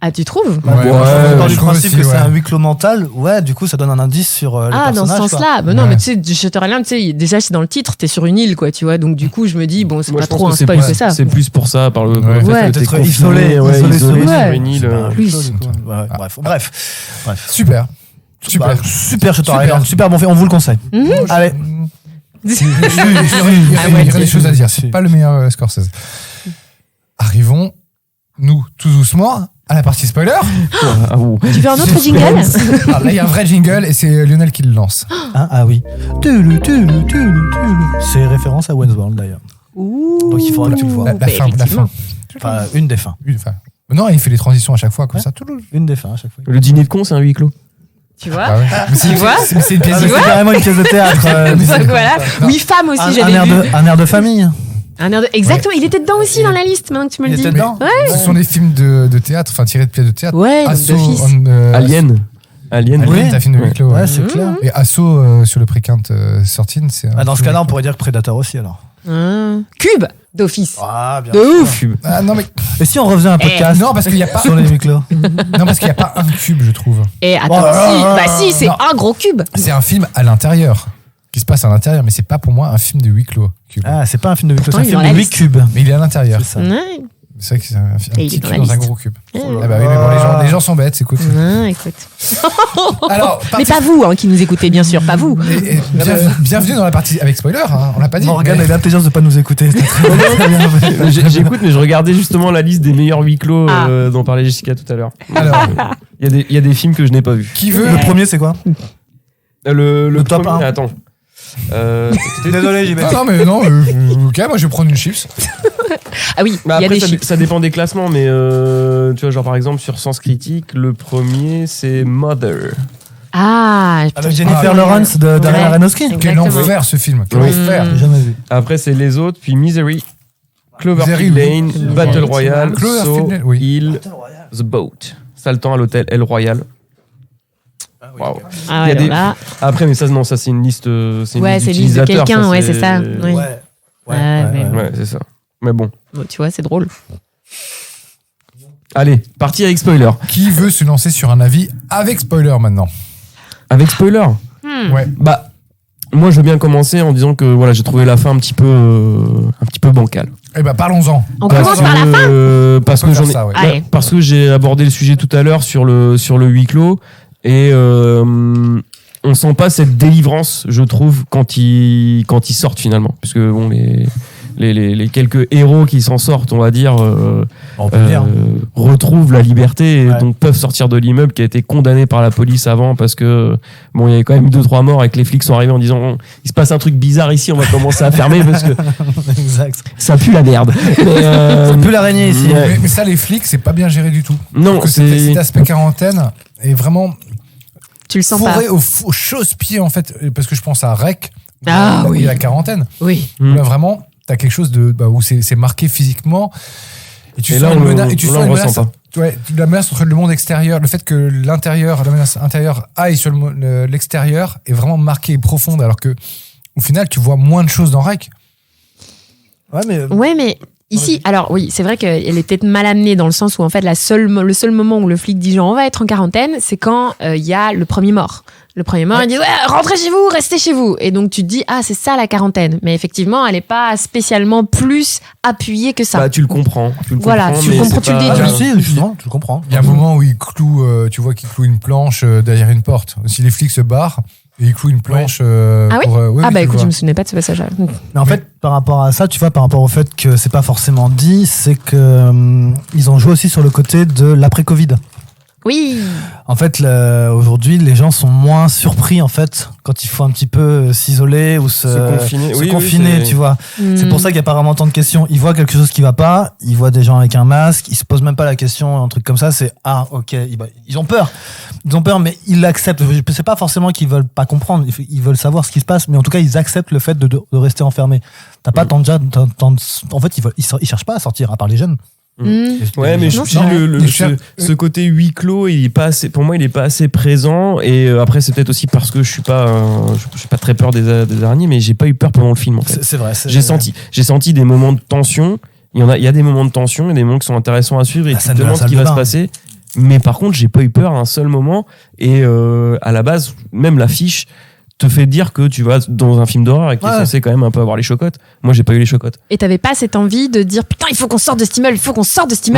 Ah, tu trouves Ouais, on part du je trouve principe aussi, que c'est ouais. un huis clos mental. Ouais, du coup ça donne un indice sur les Ah, dans personnages. ce quoi. sens-là. Ben non, Ouais. mais tu sais, du Shutter Island, tu sais, déjà, c'est dans le titre, t'es sur une île, quoi, tu vois. Donc, du coup, je me dis, bon, c'est Moi, pas je pense trop un que c'est spoil plus- que ça. C'est plus pour ça, par le Ouais. fait Ouais, que t'es peut-être confiné, isolé isolé sur une sur île. une île. C'est pas un Plus. huis clos, du coup. Ouais, bref. Super. Super. Bah, super Shutter Super. Island, super bon film, on vous le conseille. Allez. Il y a des choses à dire. C'est pas le meilleur Scorsese. Arrivons, nous, tout doucement, à la partie spoiler. Ah, ouh. Tu veux un autre jingle Ah, là, il y a un vrai jingle et c'est Lionel qui le lance. Ah oui. C'est référence à Wayne's d'ailleurs. Donc il faudra que tu le vois. La fin. Enfin, une des fins. Enfin, non, il fait les transitions à chaque fois, comme ça. Toulouse. Une des fins à chaque fois. Le dîner de con, c'est un huis clos. Tu vois Ah ouais. Mais Tu vois c'est une pièce C'est de théâtre. carrément une pièce de théâtre. Donc voilà. Oui, femme aussi, j'avais vu. Un air de famille. Exactement, il était dedans aussi dans la liste, maintenant que tu me le Il dis. était dedans. Ce sont des films de théâtre, enfin tirés de pièces de théâtre. Ouais, donc Assaut, d'office. Alien. Alien. Alien, Oui. c'est un film de huis clos. Ouais, ouais. c'est clair. Et Assaut sur le Préquinte 13, c'est. un Dans ce film cas-là, on de huis pourrait dire Predator aussi alors. Cube d'office. Ah, bien. De ouf. clos. Ah non, mais. Et si on refaisait un podcast Non, parce qu'il n'y a pas. sur les huis clos. Non, parce qu'il n'y a pas un cube, je trouve. Et attends, Oh, si, c'est non. un gros cube. C'est un film à l'intérieur. Qui se passe à l'intérieur, mais c'est pas pour moi un film de huis clos. Cube. Ah, c'est pas un film de huis clos, c'est Pourtant, un il est film dans de la 8 liste. cubes. Mais il est à l'intérieur. C'est ça. Ouais. C'est vrai que c'est un Et il petit est dans cube la dans un liste. gros cube. Ouais. Ah bah oui, mais bon, les gens sont bêtes, écoute. Écoute. Alors, Mais pas vous qui nous écoutez, bien sûr, pas vous. Et bienvenue dans la partie avec spoiler, hein, on l'a pas dit. Morgane mais- a eu l'intelligence de pas nous écouter. C'était très bien fait. J'écoute, mais je regardais justement la liste des meilleurs huis clos Ah. dont parlait Jessica tout à l'heure. Alors, Il y a des films que je n'ai pas vus. qui veut Le premier, c'est quoi Le top premier, 1. attends. Désolé, j'y vais. Ah non, mais non, ok, moi je vais prendre une chips. Ah oui, Bah il y a après, des chips. ça dépend des classements, mais tu vois, genre par exemple sur Sens Critique, le premier c'est Mother. Ah, Avec Jennifer Ah, Lawrence de Darren Ouais. Aronofsky. Quel Exactement. enfer ce film. Quel Oui. enfer. J'ai jamais vu. Après c'est les autres, puis Misery, Cloverfield Misery, Lane, oui. Battle Royale, Cloverfield Saw, Lane, oui. Hill, The Boat. Saltan à l'hôtel El Royal. Waouh. Ah Il y a ouais, des- là. Après, mais ça, non, ça c'est une liste. C'est une Ouais, liste c'est liste de d'utilisateurs, quelqu'un, ouais, c'est ça. Oui. Ouais. mais- Ouais, c'est ça. Mais bon. Bon, tu vois, c'est drôle. Allez, parti avec spoiler. Qui veut se lancer sur un avis avec spoiler maintenant? Avec spoiler. Ouais. Bah, moi, je veux bien commencer en disant que voilà, j'ai trouvé la fin un petit peu bancale. Eh ben parlons-en. On commence par la fin. Parce On peut que faire j'en ai, ça, ouais. Allez. parce que j'ai abordé le sujet tout à l'heure sur le huis clos et on sent pas cette délivrance, je trouve, quand ils sortent finalement, parce que bon les quelques héros qui s'en sortent, on va dire, On peut le dire. retrouvent la liberté et Ouais. donc peuvent sortir de l'immeuble qui a été condamné par la police avant parce que bon, il y avait quand même 2-3 morts et que les flics sont arrivés en disant bon, il se passe un truc bizarre ici, on va commencer à fermer parce que Exact. ça pue la merde. Mais, On peut l'araignée ici. Ouais. Mais ça, les flics, c'est pas bien géré du tout. non, Que c'est cet aspect quarantaine est vraiment Tu le sens pas. fourré au chausse-pied, en fait, parce que je pense à Rec. Ah et oui. la quarantaine. Oui. Mm. Là, vraiment, t'as quelque chose où c'est marqué physiquement. Et tu Et sens là, une on le- menace, et tu là, sens on une le ressent menace. pas. Ouais, la menace entre le monde extérieur, le fait que la menace intérieure aille sur l'extérieur est vraiment marquée et profonde, alors que au final, tu vois moins de choses dans Rec. Ouais, mais Ouais, mais ici, alors oui, c'est vrai qu'elle est peut-être mal amenée dans le sens où en fait le seul moment où le flic dit genre on va être en quarantaine, c'est quand il y a le premier mort. Le premier mort, il dit ouais, rentrez chez vous, restez chez vous. Et donc tu te dis ah c'est ça la quarantaine. Mais effectivement, elle est pas spécialement plus appuyée que ça. bah, tu le comprends. Voilà, tu le mais comprends, c'est tu le pas- déduis. si, justement, tu le comprends. Il y a un moment où il cloue, tu vois qu'il cloue une planche derrière une porte. Si les flics se barrent, et il cloue une planche Ah oui pour. ah oui, bah tu le écoute, je vois. me souvenais pas de ce passage-là. Mais en fait, par rapport à ça, tu vois, par rapport au fait que c'est pas forcément dit, c'est que ils ont joué aussi sur le côté de l'après-Covid. Oui. En fait, aujourd'hui, les gens sont moins surpris en fait quand il faut un petit peu s'isoler ou se confiner, tu vois. C'est pour ça qu'il y a apparemment tant de questions. Ils voient quelque chose qui va pas, ils voient des gens avec un masque, ils se posent même pas la question, un truc comme ça. C'est ok, ils ont peur, mais ils l'acceptent. C'est pas forcément qu'ils veulent pas comprendre, ils veulent savoir ce qui se passe, mais en tout cas, ils acceptent le fait de rester enfermés. T'as pas tant en fait, ils cherchent pas à sortir à part les jeunes. Ouais, mais ce côté huis clos, il est pas assez, pour moi, il est pas assez présent. Et après, c'est peut-être aussi parce que je suis pas très peur des araignées, mais j'ai pas eu peur pendant le film. En fait. C'est vrai. J'ai senti des moments de tension. Il y a des moments de tension, il y a des moments qui sont intéressants à suivre et tu te demandes ce qui va se passer. Mais par contre, j'ai pas eu peur à un seul moment. Et à la base, même l'affiche te fait dire que tu vas dans un film d'horreur et que t'es censé quand même un peu avoir les chocottes. Moi, j'ai pas eu les chocottes. Et t'avais pas cette envie de dire putain, il faut qu'on sorte de cet immeuble,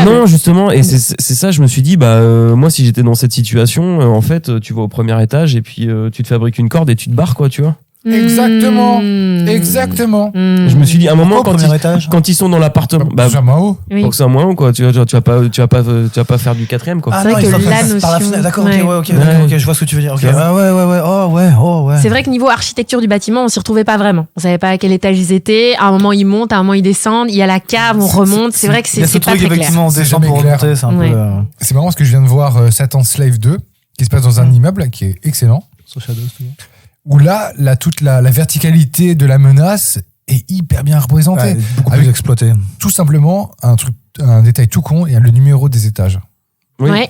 Non, justement, et c'est ça, je me suis dit, moi, si j'étais dans cette situation, en fait, tu vas au premier étage et puis tu te fabriques une corde et tu te barres, quoi, tu vois. Exactement. Je me suis dit, à un moment, quand ils sont dans l'appartement, jamais haut. Pour que c'est un moins haut, quoi. Tu vas pas faire du 4e, quoi. C'est vrai que la notion. Par la fenêtre. D'accord, ok, je vois ce que tu veux dire. Okay. Ouais. C'est vrai que niveau architecture du bâtiment, on s'y retrouvait pas vraiment. On savait pas à quel étage ils étaient. À un moment, ils montent, à un moment, ils descendent. Il y a la cave, on remonte. C'est vrai que c'est pas très clair. Effectivement, on descend pour remonter, c'est un peu. C'est marrant parce que je viens de voir Satan's Slave 2, qui se passe dans un immeuble qui est excellent. Où là, toute la verticalité de la menace est hyper bien représentée. Ouais, beaucoup plus exploité. Tout simplement, un détail tout con, il y a le numéro des étages. Oui, ouais.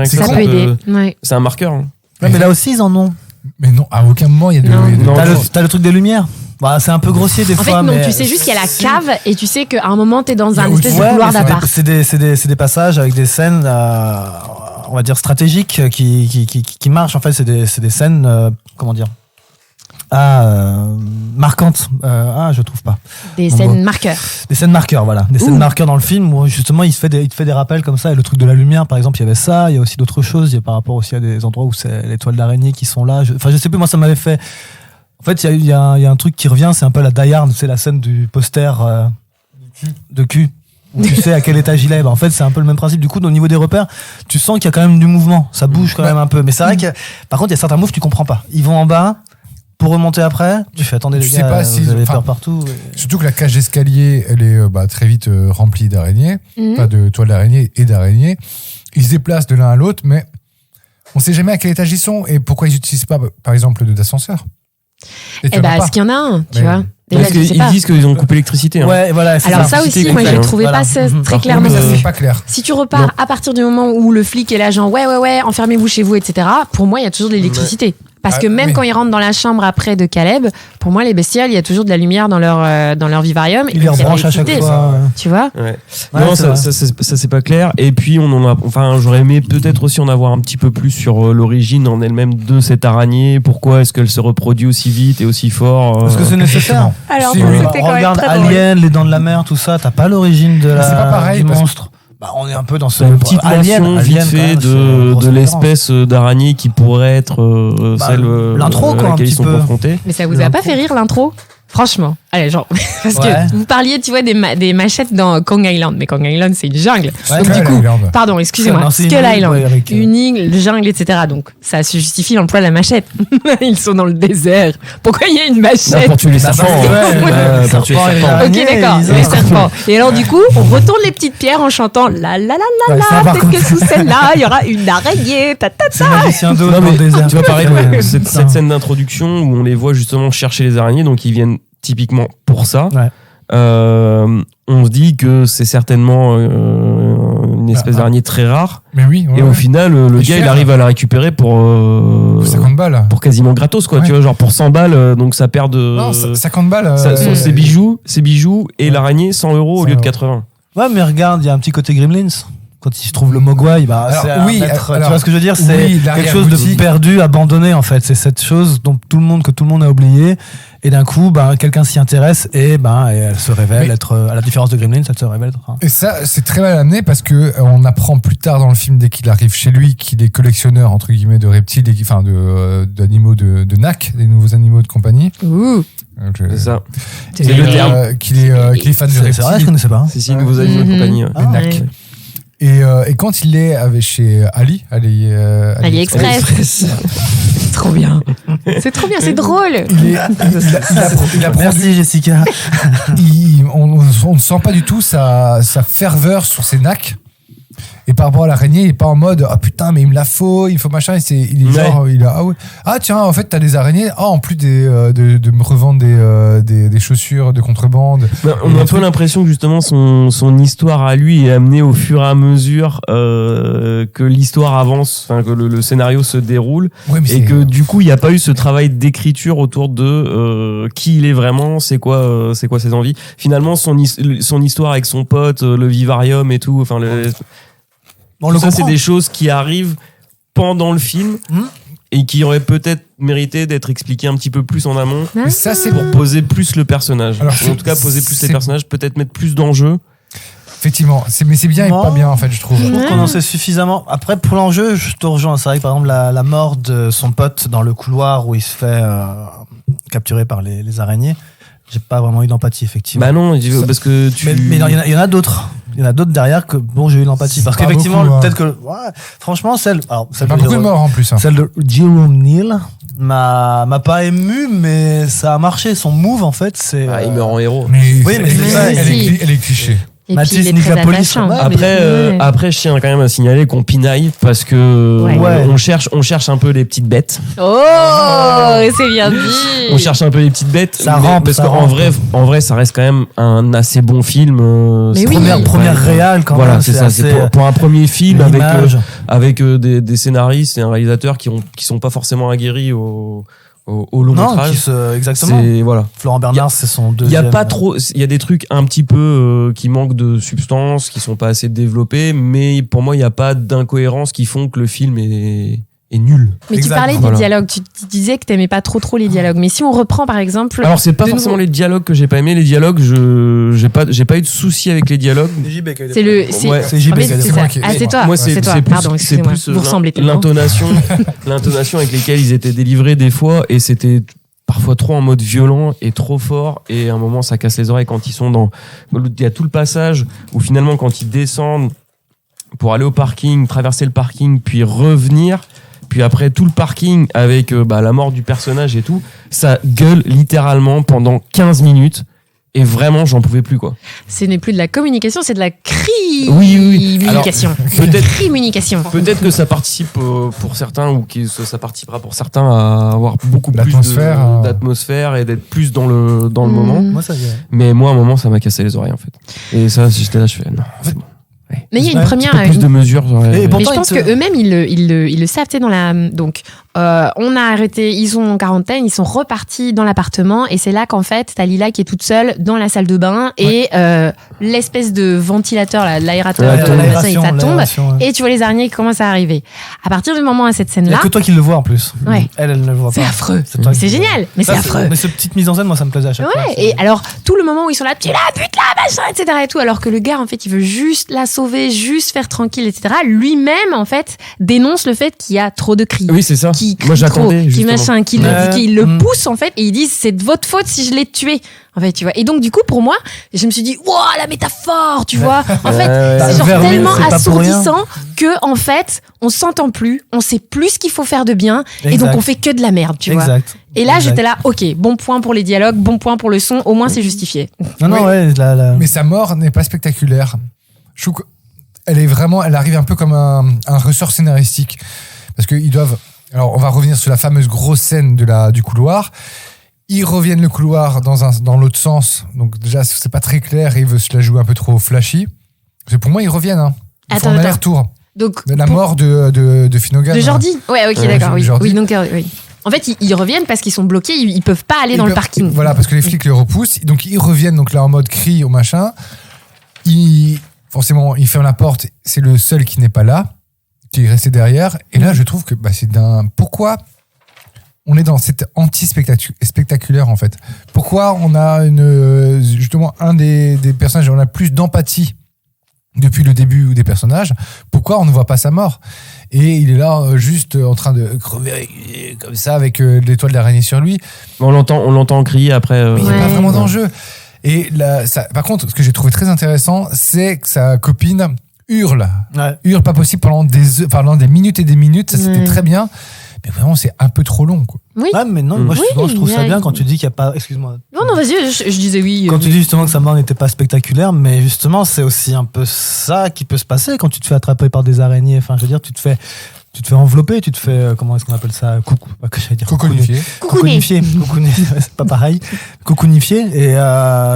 Ça peut aider. Ouais. C'est un marqueur. Hein. Ouais, mais là aussi, ils en ont. Mais non, à aucun moment, il y a T'as le truc des lumières. C'est un peu grossier des fois. En fait, non, mais tu sais juste qu'il y a la cave et tu sais qu'à un moment, t'es dans un espèce de couloir d'appart. C'est des passages avec des scènes, on va dire, stratégiques qui marchent. En fait, c'est des scènes, comment dire, marquantes. Je trouve pas. Des scènes marqueurs. Des scènes marqueurs, voilà. Des scènes marqueurs dans le film où justement il te fait des rappels comme ça. Et le truc de la lumière, par exemple, il y avait ça. Il y a aussi d'autres choses. Il y a par rapport aussi à des endroits où c'est les toiles d'araignée qui sont là. Je sais plus, moi ça m'avait fait. En fait, il y a un truc qui revient, c'est un peu la Die Hard, c'est la scène du poster de cul. Où tu sais à quel étage il est. En fait, c'est un peu le même principe. Du coup, au niveau des repères, tu sens qu'il y a quand même du mouvement. Ça bouge quand même un peu. Mais c'est vrai que, par contre, il y a certains moves que tu comprends pas. Ils vont en bas. Pour remonter après, tu fais attendez les gars, vous avez peur partout. Surtout que la cage d'escalier, elle est très vite remplie d'araignées, pas de toiles d'araignée et d'araignées. Ils se déplacent de l'un à l'autre, mais on sait jamais à quel étage ils sont et pourquoi ils n'utilisent pas, par exemple, d'ascenseur. Parce qu'il y en a un, tu vois. Parce qu'ils disent qu'ils ont coupé l'électricité. Ouais, voilà. Alors ça aussi, moi, je ne trouvais pas très clairement. C'est pas clair. Si tu repars à partir du moment où le flic est là, genre ouais, enfermez-vous chez vous, etc. Pour moi, il y a toujours de l'électricité. Parce que même quand ils rentrent dans la chambre après de Caleb, pour moi, les bestioles, il y a toujours de la lumière dans leur vivarium. Ils les rebranchent à chaque fois. Tu vois ? Non, ça c'est pas clair. Et puis, j'aurais aimé peut-être aussi en avoir un petit peu plus sur l'origine en elle-même de cette araignée. Pourquoi est-ce qu'elle se reproduit aussi vite et aussi fort Parce que c'est nécessaire. Alors, on regarde Alien, les dents de la mer, tout ça. T'as pas l'origine de c'est pas pareil, du monstre. On est un peu dans ce petite mention vite fait de l'espèce d'araignée qui pourrait être celle l'intro, à laquelle ils sont confrontés. Mais ça vous a pas fait rire l'intro ? Franchement, allez, genre, parce que vous parliez, tu vois, des machettes dans Kong Island, mais Kong Island, c'est une jungle. Donc, du coup, pardon, excusez-moi, Skull Island, une île, jungle, etc. Donc, ça se justifie l'emploi de la machette. Ils sont dans le désert. Pourquoi il y a une machette ? Pour tuer les serpents. Pour tuer les serpents. Ok, d'accord, les serpents. Et alors, du coup, on retourne les petites pierres en chantant la la la la la. Peut-être que sous celle-là, il y aura une araignée. Ta ta ta. Tu vas parler de cette scène d'introduction où on les voit justement chercher les araignées, donc ils viennent typiquement pour ça. On se dit que c'est certainement une espèce d'araignée très rare. Mais oui. Et au final, le gars, il arrive à la récupérer pour 50 balles. Pour quasiment gratos, quoi. Tu vois, genre pour 100 balles, donc ça perd de. Non, 50 balles. Ses bijoux et l'araignée 100 € au lieu de 80. Ouais, mais regarde, il y a un petit côté Gremlins. Quand il se trouve le Mogwai, tu vois ce que je veux dire, c'est quelque chose de perdu, abandonné en fait. C'est cette chose que tout le monde a oublié. Et d'un coup, quelqu'un s'y intéresse et elle se révèle être, à la différence de Gremlins, elle se révèle être. Et ça, c'est très mal amené parce que on apprend plus tard dans le film, dès qu'il arrive chez lui, qu'il est collectionneur entre guillemets de reptiles, d'animaux de NAC, des nouveaux animaux de compagnie. C'est ça. C'est le terme. Qu'il est fan de reptiles. C'est vrai, je connaissais pas. C'est nouveaux animaux de compagnie. Les NAC. Et quand il est chez AliExpress. C'est trop bien. C'est trop bien, c'est drôle. il apprend Merci Jessica. on ne sent pas du tout sa ferveur sur ses nacs. Et par rapport à l'araignée, il est pas en mode ah putain mais il me la faut, il faut machin. Il est genre ah tiens en fait t'as des araignées. Ah en plus de me revendre des chaussures de contrebande. On a un peu l'impression que justement son histoire à lui est amenée au fur et à mesure que l'histoire avance, enfin que le scénario se déroule, et que du coup il n'y a pas eu ce travail d'écriture autour de qui il est vraiment, c'est quoi ses envies. Finalement son histoire avec son pote, le vivarium et tout, enfin ça c'est des choses qui arrivent pendant le film et qui auraient peut-être mérité d'être expliquées un petit peu plus en amont. Mais ça c'est pour poser plus le personnage. Alors, en tout cas poser plus les personnages, peut-être mettre plus d'enjeux. Effectivement, mais c'est bien et pas bien en fait, je trouve. Je trouve qu'on en sait suffisamment. Après, pour l'enjeu, je te rejoins. C'est vrai que par exemple, la mort de son pote dans le couloir où il se fait capturer par les araignées, j'ai pas vraiment eu d'empathie, effectivement. Bah non, parce que Mais il y en a d'autres. Il y en a d'autres derrière que bon, j'ai eu l'empathie. Parce qu'effectivement, peut-être que franchement, celle pas beaucoup de morts en plus. Hein. Celle de Jerome Neal m'a pas ému, mais ça a marché. Son move, en fait, c'est. Il meurt en héros. Mais oui, mais c'est ça. Elle est cliché. Et Mathis puis, il est très Nicopolis. attachant. Après, je tiens quand même à signaler qu'on pinaille parce que on cherche un peu les petites bêtes. Oh, c'est bien dit. On cherche un peu les petites bêtes. Ça rampe, parce qu'en vrai, ça reste quand même un assez bon film. Mais oui. Première réal, quand même. Voilà, c'est ça. assez, C'est pour un premier film avec l'image. des scénaristes et un réalisateur qui sont pas forcément aguerris au long métrage. Exactement. Voilà. Florent Bernard, c'est son deuxième. Il y a pas trop, il y a des trucs un petit peu qui manquent de substance, qui sont pas assez développés, mais pour moi il y a pas d'incohérences qui font que le film est nul. Mais tu parlais des dialogues, tu disais que t'aimais pas trop les dialogues. Mais si on reprend par exemple. Alors c'est pas forcément les dialogues que j'ai pas aimé. Les dialogues, j'ai pas eu de souci avec les dialogues. C'est JB. C'est toi. Moi c'est toi. Pardon, excusez-moi. Vous ressemblez tellement. L'intonation avec lesquelles ils étaient délivrés des fois, et c'était parfois trop en mode violent et trop fort, et à un moment ça casse les oreilles quand ils sont il y a tout le passage où finalement quand ils descendent pour aller au parking, traverser le parking puis revenir, puis après tout le parking avec la mort du personnage et tout, ça gueule littéralement pendant 15 minutes. Et vraiment, j'en pouvais plus, quoi. Ce n'est plus de la communication, c'est de la communication. Peut-être que ça participe pour certains, ou que ça participera pour certains à avoir beaucoup plus d'atmosphère et d'être plus dans le moment. Moi, ça vient. Mais moi, à un moment, ça m'a cassé les oreilles, en fait. Et ça, j'étais là, je fais non, c'est bon. Ouais. Mais il y a une première. Plus de mesures. Mais je pense qu'eux-mêmes, ils le savent. Donc, on a arrêté, ils sont en quarantaine, ils sont repartis dans l'appartement, et c'est là qu'en fait, t'as Lila qui est toute seule dans la salle de bain, et l'espèce de ventilateur, l'aérateur, ça tombe, et tu vois les araignées qui commencent à arriver. À partir du moment à cette scène-là. Il n'y a que toi qui le vois en plus. Ouais. Elle ne le voit pas. C'est affreux. C'est génial, mais c'est affreux. Mais cette petite mise en scène, moi, ça me plaisait à chaque fois. Et alors, tout le moment où ils sont là, tu la butes là, machin, etc. et tout, alors que le gars, en fait, il veut juste la sauver, juste faire tranquille, etc. Lui-même, en fait, dénonce le fait qu'il y a trop de cris. Oui, c'est ça. Moi, j'attendais. Qui machin, qui le pousse, en fait, et ils disent, c'est de votre faute si je l'ai tué. En fait, tu vois. Et donc, du coup, pour moi, je me suis dit, wow, la métaphore, tu vois. En fait, c'est genre tellement assourdissant que, en fait, on s'entend plus, on sait plus ce qu'il faut faire de bien, et donc on fait que de la merde, tu vois. Et là, j'étais là, ok, bon point pour les dialogues, bon point pour le son, au moins c'est justifié. Mais sa mort n'est pas spectaculaire. Je trouve elle arrive un peu comme un ressort scénaristique. Parce qu'ils doivent. Alors, on va revenir sur la fameuse grosse scène du couloir. Ils reviennent le couloir dans l'autre sens. Donc, déjà, c'est pas très clair et ils veulent se la jouer un peu trop flashy. Parce que pour moi, ils reviennent. Ils font un aller-retour. Donc, la mort de Finnegan. De Jordi. Ouais, ok, d'accord. Oui, donc, oui. En fait, ils reviennent parce qu'ils sont bloqués, ils peuvent pas aller dans le parking. Voilà, parce que les flics les repoussent. Donc, ils reviennent donc là en mode cri au machin. Forcément, il ferme la porte. C'est le seul qui n'est pas là, qui est resté derrière. Et là, je trouve que c'est pourquoi on est dans cette anti-spectaculaire, en fait. Pourquoi on a justement un des personnages, on a plus d'empathie depuis le début des personnages. Pourquoi on ne voit pas sa mort? Et il est là juste en train de crever comme ça avec l'étoile d'araignée sur lui. On l'entend crier après. Mais il n'y a pas vraiment d'enjeu. Et là, par contre, ce que j'ai trouvé très intéressant, c'est que sa copine hurle Ouais. pas possible pendant des minutes et des minutes, ça c'était très bien, mais vraiment c'est un peu trop long quoi. Oui. Ouais, mais non, moi je trouve ça Oui. bien quand tu dis qu'il n'y a pas. Excuse-moi. Non, vas-y, je disais oui. Quand tu dis justement que sa mort n'était pas spectaculaire, mais justement, c'est aussi un peu ça qui peut se passer quand tu te fais attraper par des araignées. Enfin, je veux dire, tu te fais envelopper, tu te fais, comment est-ce qu'on appelle ça? Coconifié. Coconifié. C'est pas pareil. Coconifié. Et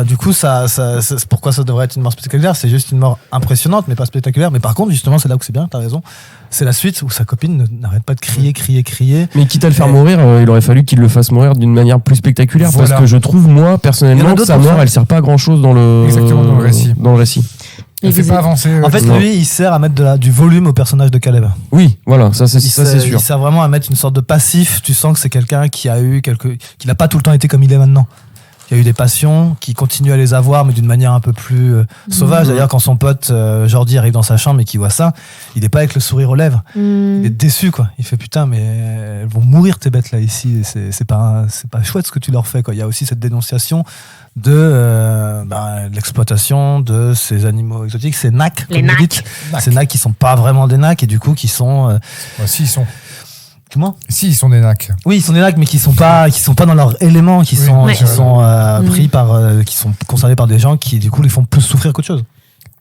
du coup, c'est pourquoi ça devrait être une mort spectaculaire? C'est juste une mort impressionnante, mais pas spectaculaire. Mais par contre, justement, c'est là où c'est bien, t'as raison. C'est la suite où sa copine n'arrête pas de crier. Mais quitte à le faire mourir, il aurait fallu qu'il le fasse mourir d'une manière plus spectaculaire. Voilà. Parce que je trouve, moi, Il y en personnellement, a que d'autres sa pour mort, ça. elle sert pas à grand chose dans le récit. Et Elle fait vous pas êtes- avancer. En fait, Non. lui, il sert à mettre du volume au personnage de Caleb. Oui, voilà, ça c'est Il sûr. sert vraiment à mettre une sorte de passif. Tu sens que c'est quelqu'un qui n'a pas tout le temps été comme il est maintenant. Qui a eu des passions, qui continue à les avoir, mais d'une manière un peu plus sauvage. D'ailleurs, quand son pote Jordi arrive dans sa chambre et qu'il voit ça, il n'est pas avec le sourire aux lèvres. Il est déçu, quoi. Il fait putain, mais elles vont mourir tes bêtes là ici. C'est pas chouette ce que tu leur fais, quoi. Il y a aussi cette dénonciation de l'exploitation de ces animaux exotiques, ces nacs, Les comme vous nacs. dites. Ces nacs qui sont pas vraiment des nacs et du coup qui sont Ouais, si ils sont des nacs. oui, ils sont des nacs, mais qui sont pas dans leur élément, qui Oui, sont, ouais. qui sont pris par, qui sont concernés par des gens qui du coup les font plus souffrir qu'autre chose.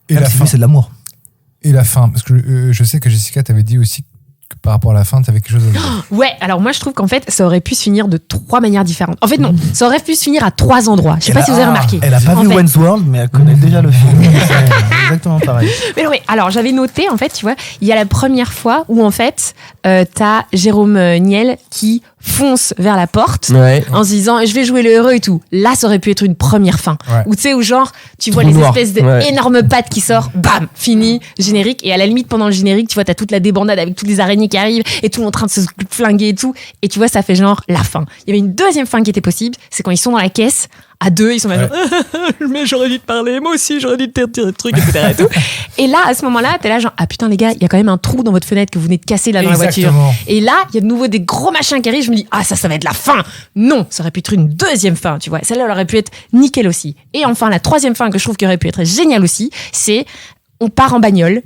Et Même la si fin. lui, c'est de l'amour. Et la fin, parce que je sais que Jessica t'avait dit aussi que par rapport à la fin, t'avais quelque chose à dire. Ouais, alors moi je trouve qu'en fait ça aurait pu se finir de 3 manières différentes. En fait non, ça aurait pu se finir à 3 endroits. Je sais pas si vous avez remarqué. Elle a pas En vu fait. Wayne's World, mais elle connaît déjà le film. C'est exactement pareil. Mais oui, alors j'avais noté en fait, tu vois, il y a la première fois où en fait t'as Jérôme Niel qui fonce vers la porte Ouais. en se disant je vais jouer le heureux et tout. Là ça aurait pu être une première fin. Ouais. Où tu sais où genre tu vois Trou les noir. espèces Ouais. d'énormes pattes qui sortent, bam, fini, générique. Et à la limite pendant le générique tu vois t'as toute la débandade avec toutes les araignées qui arrivent et tout le monde en train de se flinguer et tout. Et tu vois ça fait genre la fin. Il y avait une deuxième fin qui était possible, c'est quand ils sont dans la caisse. À deux, ils sont là, genre, mais j'aurais dû te parler, moi aussi, j'aurais dû te dire des trucs, etc. Et, tout. Et là, à ce moment-là, t'es là, genre, ah putain, les gars, il y a quand même un trou dans votre fenêtre que vous venez de casser là dans la voiture. Exactement. Et là, il y a de nouveau des gros machins qui arrivent, je me dis, ah, ça va être la fin. Non, ça aurait pu être une deuxième fin, tu vois. Celle-là, elle aurait pu être nickel aussi. Et enfin, la troisième fin que je trouve qui aurait pu être géniale aussi, c'est, on part en bagnole,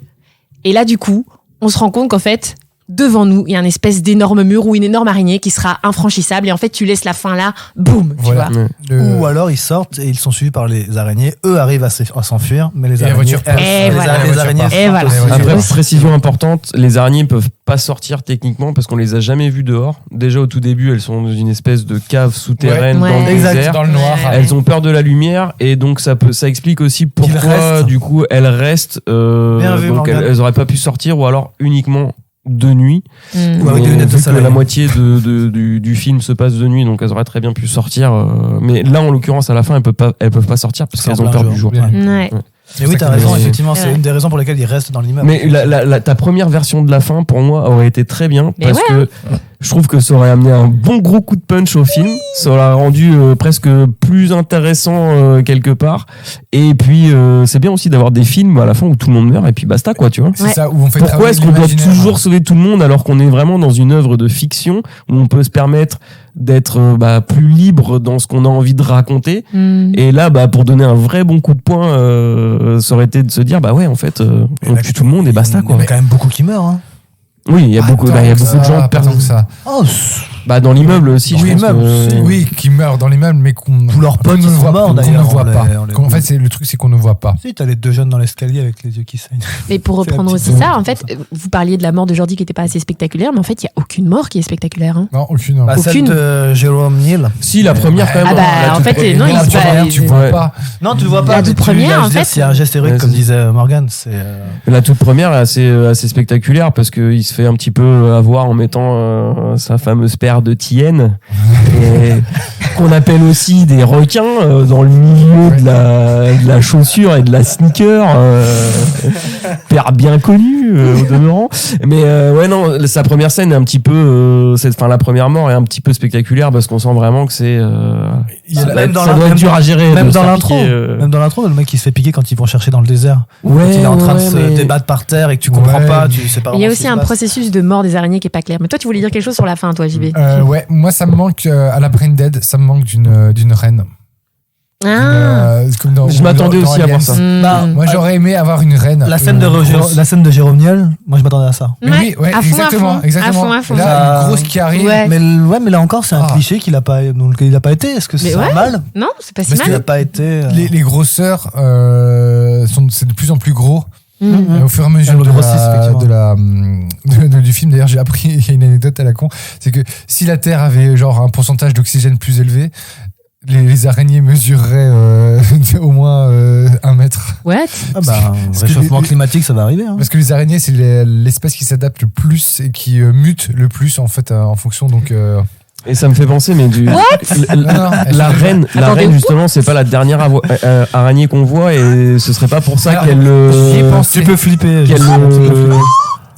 et là, du coup, on se rend compte qu'en fait, devant nous, il y a un espèce d'énorme mur ou une énorme araignée qui sera infranchissable et en fait tu laisses la fin là, boum, tu Voilà. vois. Ou alors ils sortent et ils sont suivis par les araignées. Eux arrivent à s'enfuir, mais les Et la araignées, voiture passe. Et les voilà. les araignées Et sortent voilà. aussi. Après, Aussi. précision importante, les araignées peuvent pas sortir techniquement parce qu'on les a jamais vues dehors. Déjà au tout début, elles sont dans une espèce de cave souterraine Ouais. dans le Exact. désert. Dans le noir. Ouais. Elles ont peur de la lumière et donc ça explique aussi pourquoi restent. du coup elles restent. Bien vu, Donc Morgane. elles auraient pas pu sortir ou alors uniquement de nuit. Mm. Ou avec des Mais lunettes de vu que soleil. la moitié du film se passe de nuit, donc elles auraient très bien pu sortir. Mais là, en l'occurrence, à la fin, elles peuvent pas sortir parce C'est qu'elles en ont plein peur jour. du jour. Bien. Ouais. Mais oui, ça t'as qui raison, est- effectivement, Ouais. c'est une des raisons pour lesquelles ils restent dans l'immeuble. Mais ta première version de la fin, pour moi, aurait été très bien Mais parce que je trouve que ça aurait amené un bon gros coup de punch au film. Ça aurait rendu presque plus intéressant quelque part. Et puis, c'est bien aussi d'avoir des films à la fin où tout le monde meurt et puis basta, quoi, tu vois. C'est Ouais. ça, où on fait Pourquoi travailler est-ce qu'on doit l'imaginaire. toujours sauver tout le monde alors qu'on est vraiment dans une œuvre de fiction où on peut se permettre d'être plus libre dans ce qu'on a envie de raconter? Mm. Et là, pour donner un vrai bon coup de poing, ça aurait été de se dire, ouais, en fait, on tue tout le monde et basta, Il y quoi. en a quand même beaucoup qui meurent. Hein. Oui, il y a beaucoup, Pas il y a tant beaucoup de que gens ça, de pas tant que ça. Oh, dans l'immeuble aussi, Dans je pense l'immeuble, que- si. Oui, qui meurent dans l'immeuble, mais qu'on Tous leurs potes qu'on ne sont voit morts, qu'on d'ailleurs, ne voit on pas. les- En fait, le truc, c'est qu'on ne voit pas. si, t'as les deux jeunes dans l'escalier avec les yeux qui saignent. Mais pour C'est la reprendre petite aussi ça, zone. en fait, vous parliez de la mort de Jordi qui n'était pas assez spectaculaire, mais en fait, il n'y a aucune mort qui est spectaculaire. Hein. Non, aucune. Bah, celle Aucune. de Jérôme Neal. Si, la première, quand même. Ah bah, la en toute fait, première. non, il la se première, bat- tu vois Ouais. pas. Non, tu le vois pas. La mais toute tu- première, là, je en veux dire, fait. s'il y a un geste héroïque, Ouais, comme c'est- disait Morgane, c'est. La toute première est assez spectaculaire parce qu'il se fait un petit peu avoir en mettant sa fameuse paire de tiennes et qu'on appelle aussi des requins dans le milieu de la chaussure et de la sneaker, paire bien connue au demeurant. Mais ouais, non, sa première scène est un petit peu, la première mort est un petit peu spectaculaire parce qu'on sent vraiment que c'est Il y a ça la- doit même être- dans ça la- doit être même dur dans- à gérer. Même de dans se faire l'intro, piquer, même dans l'intro, le mec qui se fait piquer quand ils vont chercher dans le désert. Ouais, Quand il est en train de ouais, se mais- débattre par terre et que tu comprends Ouais. pas, tu sais pas. Et il y a vraiment aussi ce qui un se passe. processus de mort des araignées qui est pas clair. Mais toi, tu voulais dire quelque chose sur la fin, toi, JB. Ouais, moi, ça me manque, à la Brain Dead, ça me manque d'une reine. Comme dans- Je m'attendais dans aussi à voir Aliens. ça. Bah, Moi, j'aurais aimé avoir une reine. la scène de Jérôme Niel, moi je m'attendais à ça. Mais oui, ouais, à fond, exactement. exactement. À fond. Et là, Ça- une grosse qui arrive. Ouais. Mais là encore, c'est un Ah. cliché qu'il a pas été. Est-ce que Mais c'est ouais. normal? Non, c'est pas si Parce Il mal. a pas été. Les grosseurs, c'est de plus en plus gros. Mhm. Et au fur et à mesure Elles de grossissent, effectivement. du film, d'ailleurs, j'ai appris, il y a une anecdote à la con, c'est que si la Terre avait genre un pourcentage d'oxygène plus élevé, les araignées mesureraient au moins 1 mètre. What? Ah bah, Parce que réchauffement les- climatique, ça va arriver. Hein. Parce que les araignées, c'est l'espèce qui s'adapte le plus et qui mute le plus en fait en fonction. Donc, Et ça me fait penser, mais non, la reine, Attendez, justement, c'est pas la dernière araignée qu'on voit et ce serait pas pour ça Alors, qu'elle j'y ai pensé. Tu peux flipper. qu'elle,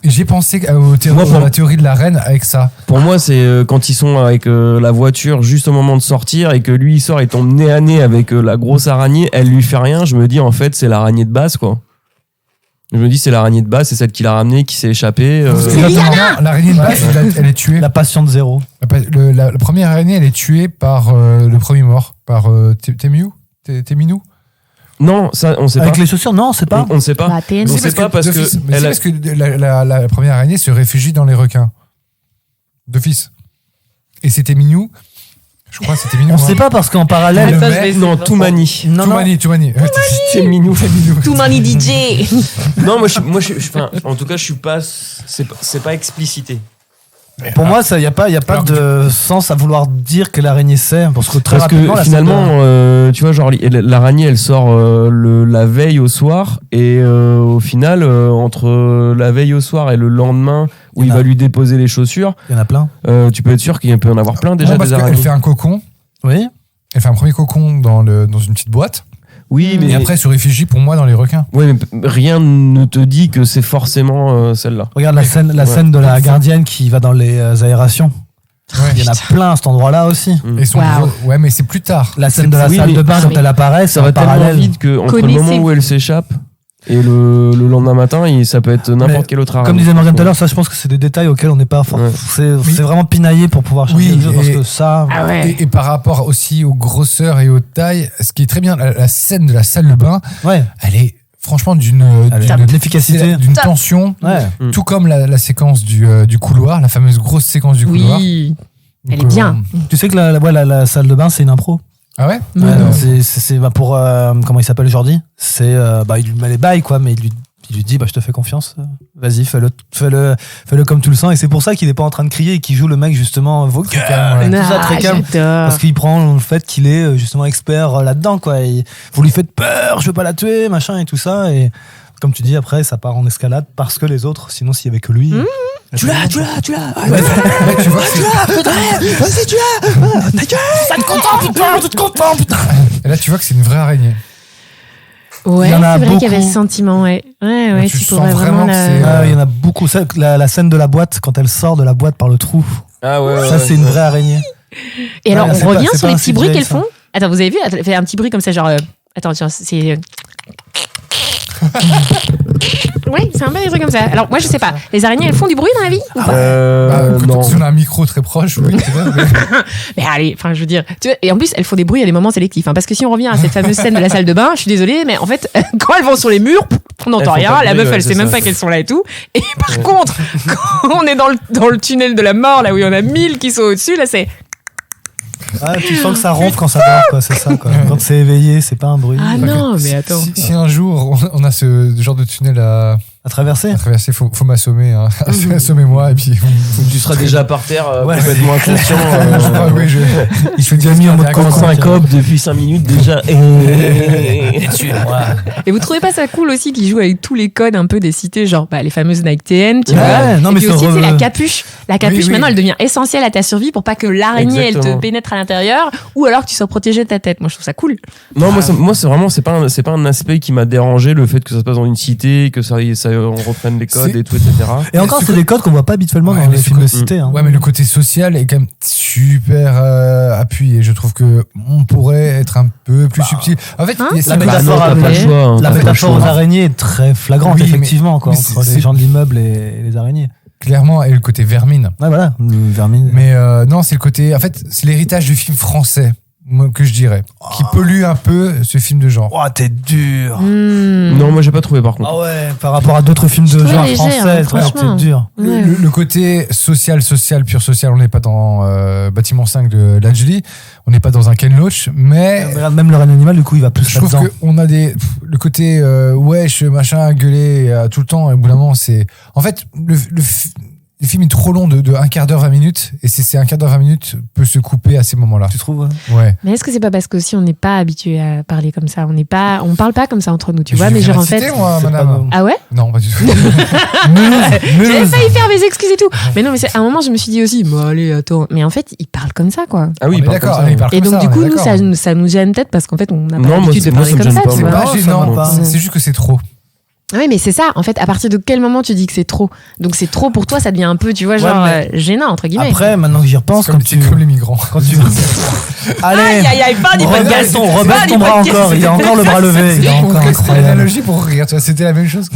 J'ai pensé Moi, la théorie de la reine avec ça. pour moi, c'est quand ils sont avec la voiture juste au moment de sortir et que lui il sort et tombe nez à nez avec la grosse araignée, elle lui fait rien. Je me dis en fait, c'est l'araignée de base quoi. Je me dis c'est l'araignée de base, c'est celle qui l'a ramenée, qui s'est échappée. Exactement. Non, l'araignée de base, elle est tuée. La passion de zéro. La première araignée, elle est tuée par le premier mort, par Teminou. Non, ça on sait Avec pas. les chaussures, non, c'est pas. On ne sait pas. Bah, TN. On sait pas parce que d'office, mais elle c'est a- parce que la première araignée se réfugie dans les requins. D'office. Et c'était Minou. Je crois que c'était Minou. On sait pas parce qu'en parallèle. Le Ça, mec- je vais- Non, Toumani. Non, non. Toumani. C'est Minou. Too many DJ. Non, enfin, en tout cas, je suis pas. C'est pas explicité. Pour moi, il n'y a pas Alors, de sens à vouloir dire que l'araignée sait. Parce que très Parce rapidement, que la finalement, scène tu vois, genre l'araignée, elle sort la veille au soir et au final, entre la veille au soir et le lendemain où il Il y en va a- lui déposer les chaussures, il y en a plein. tu peux être sûr qu'il peut y en avoir plein déjà Non, parce des qu'elle araignées. fait un cocon. Oui. Elle fait un premier cocon dans une petite boîte. Oui, mais Et après, elle se réfugie pour moi dans les requins. ouais, mais rien ne te dit que c'est forcément celle-là. Regarde la scène de la gardienne qui va dans les aérations. Ouais. Il y en a plein à cet endroit-là aussi. Et son Waouh. gros- Ouais, mais c'est plus tard. La scène de la Oui, salle mais- de bain, quand mais- elle apparaît, c'est Ça va en tellement parallèle. vite que entre le moment Connaissez-vous- où elle s'échappe et le lendemain matin, ça peut être n'importe Mais quel autre araignée. Comme disait Morgan tout à l'heure, ça, je pense que c'est des détails auxquels on n'est pas fort. Ouais. C'est vraiment pinaillé pour pouvoir changer Oui, les jeux parce et- que ça. Ah ouais. Et par rapport aussi aux grosseurs et aux tailles, ce qui est très bien, la scène de la salle de bain, Ouais. elle est franchement Elle a de l'efficacité. d'une tension, Ouais. Mm. tout comme la séquence du couloir, la fameuse grosse séquence du couloir. Oui. Elle Donc, est bien. Tu sais que la salle de bain, c'est une impro. Ah ouais Mais Ouais, non. c'est pour comment il s'appelle Jordi. C'est il lui met les bails quoi, mais il lui dit je te fais confiance. Vas-y, fais-le comme tu le sens. Et c'est pour ça qu'il est pas en train de crier et qu'il joue le mec justement vocal et tout ça très calme. J'adore. Parce qu'il prend le fait qu'il est justement expert là-dedans quoi. Et vous lui faites peur, je veux pas la tuer, machin et tout ça. Et comme tu dis après, ça part en escalade parce que les autres, sinon s'il y avait que lui. Tu l'as. Ouais, tu vois que c'est- Vas-y, tu l'as. Ta gueule. Ça te content, putain. et là, tu vois que c'est une vraie araignée. Ouais, Il y en c'est a vrai qu'il y avait beaucoup. ce sentiment, ouais. Ouais, Tu tu sens pourrais vraiment vraiment que c'est, la... Il y en a beaucoup. Ça, la scène de la boîte, quand elle sort de la boîte par le trou, Ah ouais. ça c'est une vraie araignée. Et alors, Ouais, on c'est pas- revient c'est sur pas les un petits CGI, bruits qu'elles ça. font. Attends, vous avez vu? Elle fait un petit bruit comme ça, genre... Attends, tiens, c'est... Oui, c'est un peu des trucs comme ça. Alors, moi, je sais pas. Les araignées, elles font du bruit dans la vie ou pas Bah, Non. si on a un micro très proche, oui, c'est vrai, mais- Mais allez, enfin, je veux dire... Tu vois, et en plus, elles font des bruits à des moments sélectifs. Hein, parce que si on revient à cette fameuse scène de la salle de bain, je suis désolée, mais en fait, quand elles vont sur les murs, on n'entend Elles font rien. pas de La bruit, meuf, ouais, elle c'est sait même ça. pas qu'elles sont là et tout. Et par contre, quand on est dans le tunnel de la mort, là où il y en a 1000 qui sont au-dessus, là, c'est... Ah, tu sens que ça ronfle quand ça dort, quoi. C'est ça, quoi. Quand c'est éveillé, c'est pas un bruit. Ah non, mais attends. Si un jour on a ce genre de tunnel à À traverser. traverser, faut m'assommer. Hein. Assommez-moi et puis. Tu seras déjà par terre, Ouais. complètement inconscient. Je crois, oui, Il se fait déjà mis en mode En con. syncope depuis 5 minutes déjà. Et vous trouvez pas ça cool aussi qu'ils jouent avec tous les codes un peu des cités, genre les fameuses Nike TN, tu Ouais, vois. non, Et mais puis c'est aussi, re- c'est la capuche. La capuche, oui. maintenant, elle devient essentielle à ta survie pour pas que l'araignée, elle te Exactement. pénètre à l'intérieur ou alors que tu sois protégé de ta tête. Moi, je trouve ça cool. Non, moi, c'est vraiment, c'est pas un aspect qui m'a dérangé, le fait que ça se passe dans une cité, que ça on reprenne les codes C'est- et tout, etc. Et encore, c'est des codes qu'on voit pas habituellement Ouais, dans mais les c'est films de cool. cité. Hein. Ouais, mais le côté social est quand même super appuyé. Je trouve que on pourrait être un peu plus subtil. En fait, Hein il y a La ça- métaphore, t'as pas le choix. hein, la t'as pas le métaphore aux choix. araignées est très flagrante, Oui, effectivement, quoi, mais entre c'est- les gens de l'immeuble et les araignées. clairement, et le côté vermine. Ouais, voilà, le vermine. Mais non, c'est le côté. En fait, c'est l'héritage du film français. que je dirais, qui pollue un peu ce film de genre. Oh, t'es dur. Non, moi j'ai pas trouvé par contre. Ah ouais, par rapport à d'autres films de genre léger, français, hein, toi, franchement. t'es dur. Ouais. Le côté social, pur social, on n'est pas dans Bâtiment 5 de Lajli, on n'est pas dans un Ken Loach, mais Regarde, même le règne animal, du coup, il va plus je trouve là-dedans. qu'on a le côté wesh, machin, gueuler tout le temps, et au bout d'un moment, c'est... En fait, le film est trop long de 1 quart d'heure, 20 minutes, et c'est 1 quart d'heure, 20 minutes peut se couper à ces moments-là. Tu trouves ouais. Ouais. Mais est-ce que c'est pas parce qu'aussi on n'est pas habitué à parler comme ça, on parle pas comme ça entre nous, tu vois, Je mais viens genre en de citer, fait. moi, C'est madame. pas bon. Ah ouais? Non, pas du tout. J'avais failli faire mes excuses et tout. Mais non, mais à un moment, je me suis dit aussi, bon, allez, attends. Mais en fait, il parle comme ça, quoi. Ah oui, On est par d'accord, contre, ça, il parle Et comme donc, ça, du coup, on est nous, d'accord. ça nous gêne peut-être parce qu'en fait, on n'a pas Non, moi, l'habitude de moi, parler ça me comme gêne ça, pas, tu moi. vois. C'est pas Non, gênant, ça va pas. c'est juste que c'est trop. Oui, mais c'est ça. En fait, à partir de quel moment tu dis que c'est trop? Donc, c'est trop pour toi, ça devient un peu, tu vois, genre mais gênant, entre guillemets. Après, maintenant que j'y repense, C'est comme les migrants. quand tu allez, Aïe, aïe, aïe, pas du podcast. rebaisse ton bras encore, il a encore le bras levé, il est encore C'est incroyable. l'analogie pour rire, tu vois, c'était la même chose.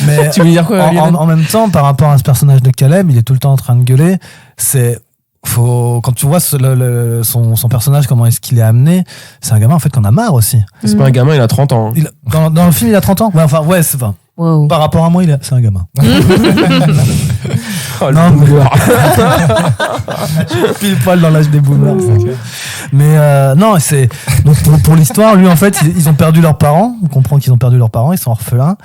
Mais Tu veux dire quoi, Lionel en même temps, par rapport à ce personnage de Caleb, il est tout le temps en train de gueuler. Quand tu vois son personnage, comment est-ce qu'il est amené, c'est un gamin en fait qu'on a marre aussi. C'est pas un gamin, il a 30 ans. Dans le film, il a 30 ans. Wow. Par rapport à moi, c'est un gamin. Oh, Non, le mais- boomer. Pile poil dans l'âge des boomers. Mais non, c'est donc pour l'histoire, lui en fait, ils ont perdu leurs parents. On comprend qu'ils ont perdu leurs parents, ils sont orphelins.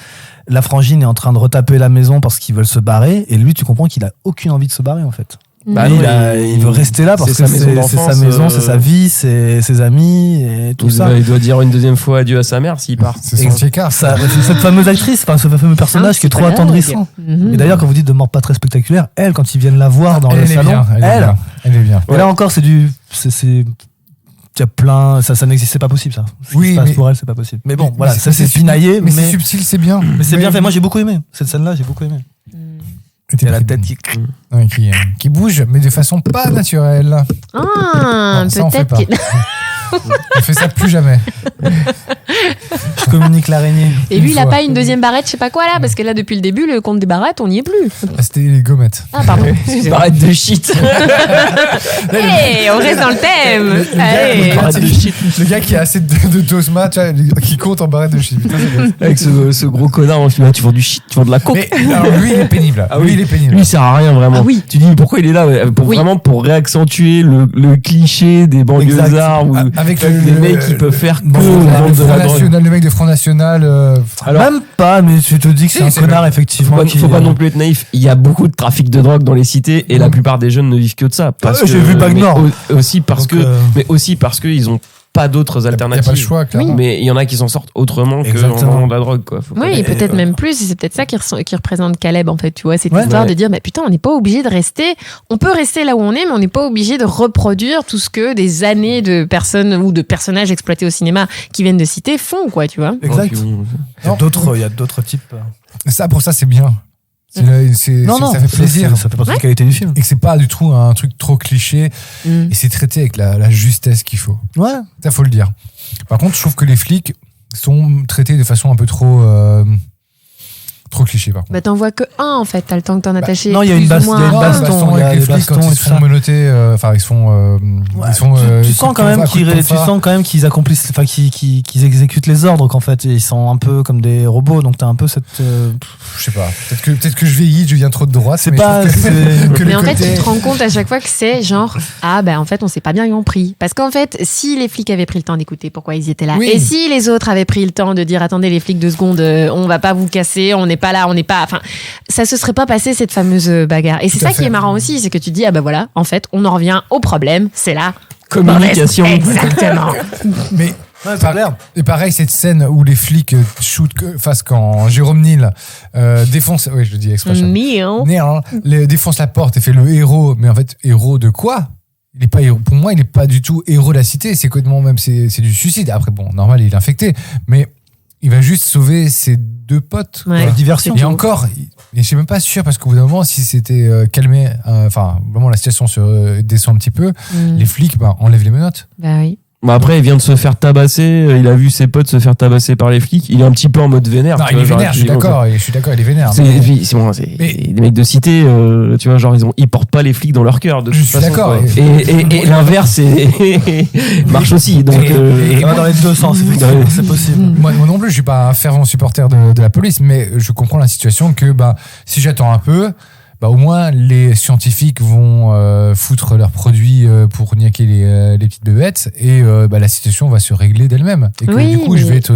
La frangine est en train de retaper la maison parce qu'ils veulent se barrer, et lui, tu comprends qu'il a aucune envie de se barrer en fait. Bah Lui, non, il veut rester là parce c'est que sa maison c'est sa d'enfance, maison, c'est sa vie, c'est ses amis et tout ça. Il doit dire une deuxième fois adieu à sa mère s'il part. C'est son check-up. Cette fameuse actrice, enfin, ce fameux personnage qui est trop psychologue. attendrissant. Et d'ailleurs, quand vous dites de mort pas très spectaculaire, elle, quand ils viennent la voir dans le Elle est salon, bien, elle est bien. Et là encore, il y a plein, ça n'existe, c'est pas possible ça. Ce qui Oui, se passe mais- pour elle, c'est pas possible. Mais bon, Mais voilà, ça c'est pinaillé, mais c'est mais subtil, c'est bien. c'est bien fait. Moi j'ai beaucoup aimé cette scène-là, j'ai beaucoup aimé. Il y a la tête qui. Ouais, qui bouge, mais de façon pas naturelle. Ah, Non, ça, on fait peut-être pas. qu'il. On fait ça plus jamais. Je communique l'araignée. Et lui, il a fois. pas une deuxième barrette, je sais pas quoi là, parce que là, depuis le début, le compte des barrettes, on n'y est plus. Ah, c'était les gommettes. Ah, pardon. Arrête de shit. Hey, on reste dans le thème. Allez. Arrête de shit. Le gars qui a assez de Tosma, tu vois, qui compte en barrette de shit. Putain, c'est bien. Avec ce gros connard, on se dit, ah, tu vends du shit, tu vends de la coke. Mais alors, lui, il est pénible. Là. Ah Lui, oui. il est pénible. Lui, il sert à rien vraiment. Ah oui. Tu dis pourquoi il est là ouais, Oui. vraiment pour réaccentuer le cliché des banlieusards ou Avec des le- mecs qui peuvent faire que Bon, vendre le de Front la drogue. National, le mec de Front National. Alors, Même pas, mais tu te dis que Si, c'est un c'est connard vrai. effectivement. faut pas non plus être naïf. Il y a beaucoup de trafic de drogue dans les cités et la plupart des jeunes ne vivent que de ça. Parce Ouais, j'ai vu Bac mais Nord. Aussi parce Donc, que, mais aussi parce qu'ils ont pas d'autres Il n'y a alternatives. pas le choix, clairement. Mais il y en a qui s'en sortent autrement que en Exactement. vendant de la drogue, quoi. Faut pas- Oui, et Et peut-être même plus, et c'est peut-être ça qui représente Caleb, en fait, tu vois, cette Ouais. histoire Ouais. de dire, mais putain, on n'est pas obligé de rester, on peut rester là où on est, mais on n'est pas obligé de reproduire tout ce que des années de personnes ou de personnages exploités au cinéma qui viennent de citer font, quoi, tu vois. Exact. Donc, Il y a d'autres types. Ça, pour ça, c'est bien. Ça fait plaisir. Ça fait partie de la qualité du film. Et que c'est pas du tout un truc trop cliché. Mm. Et c'est traité avec la justesse qu'il faut. Ouais. Ça, faut le dire. Par contre, je trouve que les flics sont traités de façon un peu trop cliché, par contre. Bah, t'en vois que un, en fait, t'as le temps que t'en attacher. non, il y a une plus ou baston, il y a une moins un. baston. il y a avec les des flics quand bastons ils et se tout font ça. menotter, enfin, ils se font. Ouais, ils se font, tu sens quand même qu'ils accomplissent, enfin qu'ils exécutent les ordres qu'en fait ils sont un peu comme des robots, donc t'as un peu cette. Je sais pas. Peut-être que je vieillis, je viens trop de droite. C'est mais pas. je trouve c'est- que Mais le en fait, côté- tu te rends compte à chaque fois que c'est genre, ah ben en fait, on s'est pas bien compris. Parce qu'en fait, si les flics avaient pris le temps d'écouter pourquoi ils étaient là, Oui. et si les autres avaient pris le temps de dire, attendez les flics 2 secondes, on va pas vous casser, on n'est pas là, on n'est pas, enfin, ça se serait pas passé cette fameuse bagarre. Et c'est Tout à ça qui fait. est marrant aussi, c'est que tu te dis, ah ben voilà, en fait, on en revient au problème, c'est là. Communication. Exactement. Mais Ouais, c'est clair. et pareil, cette scène où les flics shootent, face quand Jérôme Neal défonce, oui, je le dis expression. Neil. Défonce la porte et fait le héros, mais en fait, héros de quoi? Il est pas héros. Pour moi, il n'est pas du tout héros de la cité. C'est complètement même, c'est du suicide. Après, bon, normal, il est infecté, mais il va juste sauver ses 2 potes. Ouais. quoi. Diversion. Et encore, je suis même pas sûr parce qu'au bout d'un moment, si c'était calmé, enfin, vraiment la situation se descend un petit peu, les flics, bah, enlèvent les menottes. Bah oui. Bah après, il vient de se faire tabasser. Il a vu ses potes se faire tabasser par les flics. Il est un petit peu en mode vénère. Non, tu il est vois, genre, vénère, je suis d'accord, il est vénère. C'est mais- des mecs de cité, tu vois, genre ils portent pas les flics dans leur cœur. De Je toute suis façon, d'accord. quoi. Et l'inverse marche aussi. Donc, Et Ça va dans les deux sens, effectivement, c'est possible. Moi non plus, je suis pas un fervent supporter de la police, mais je comprends la situation que si j'attends un peu, au moins les scientifiques vont foutre leurs produits pour niaquer les petites bébêtes et la situation va se régler d'elle-même. Et que Oui, du coup, je mais- vais être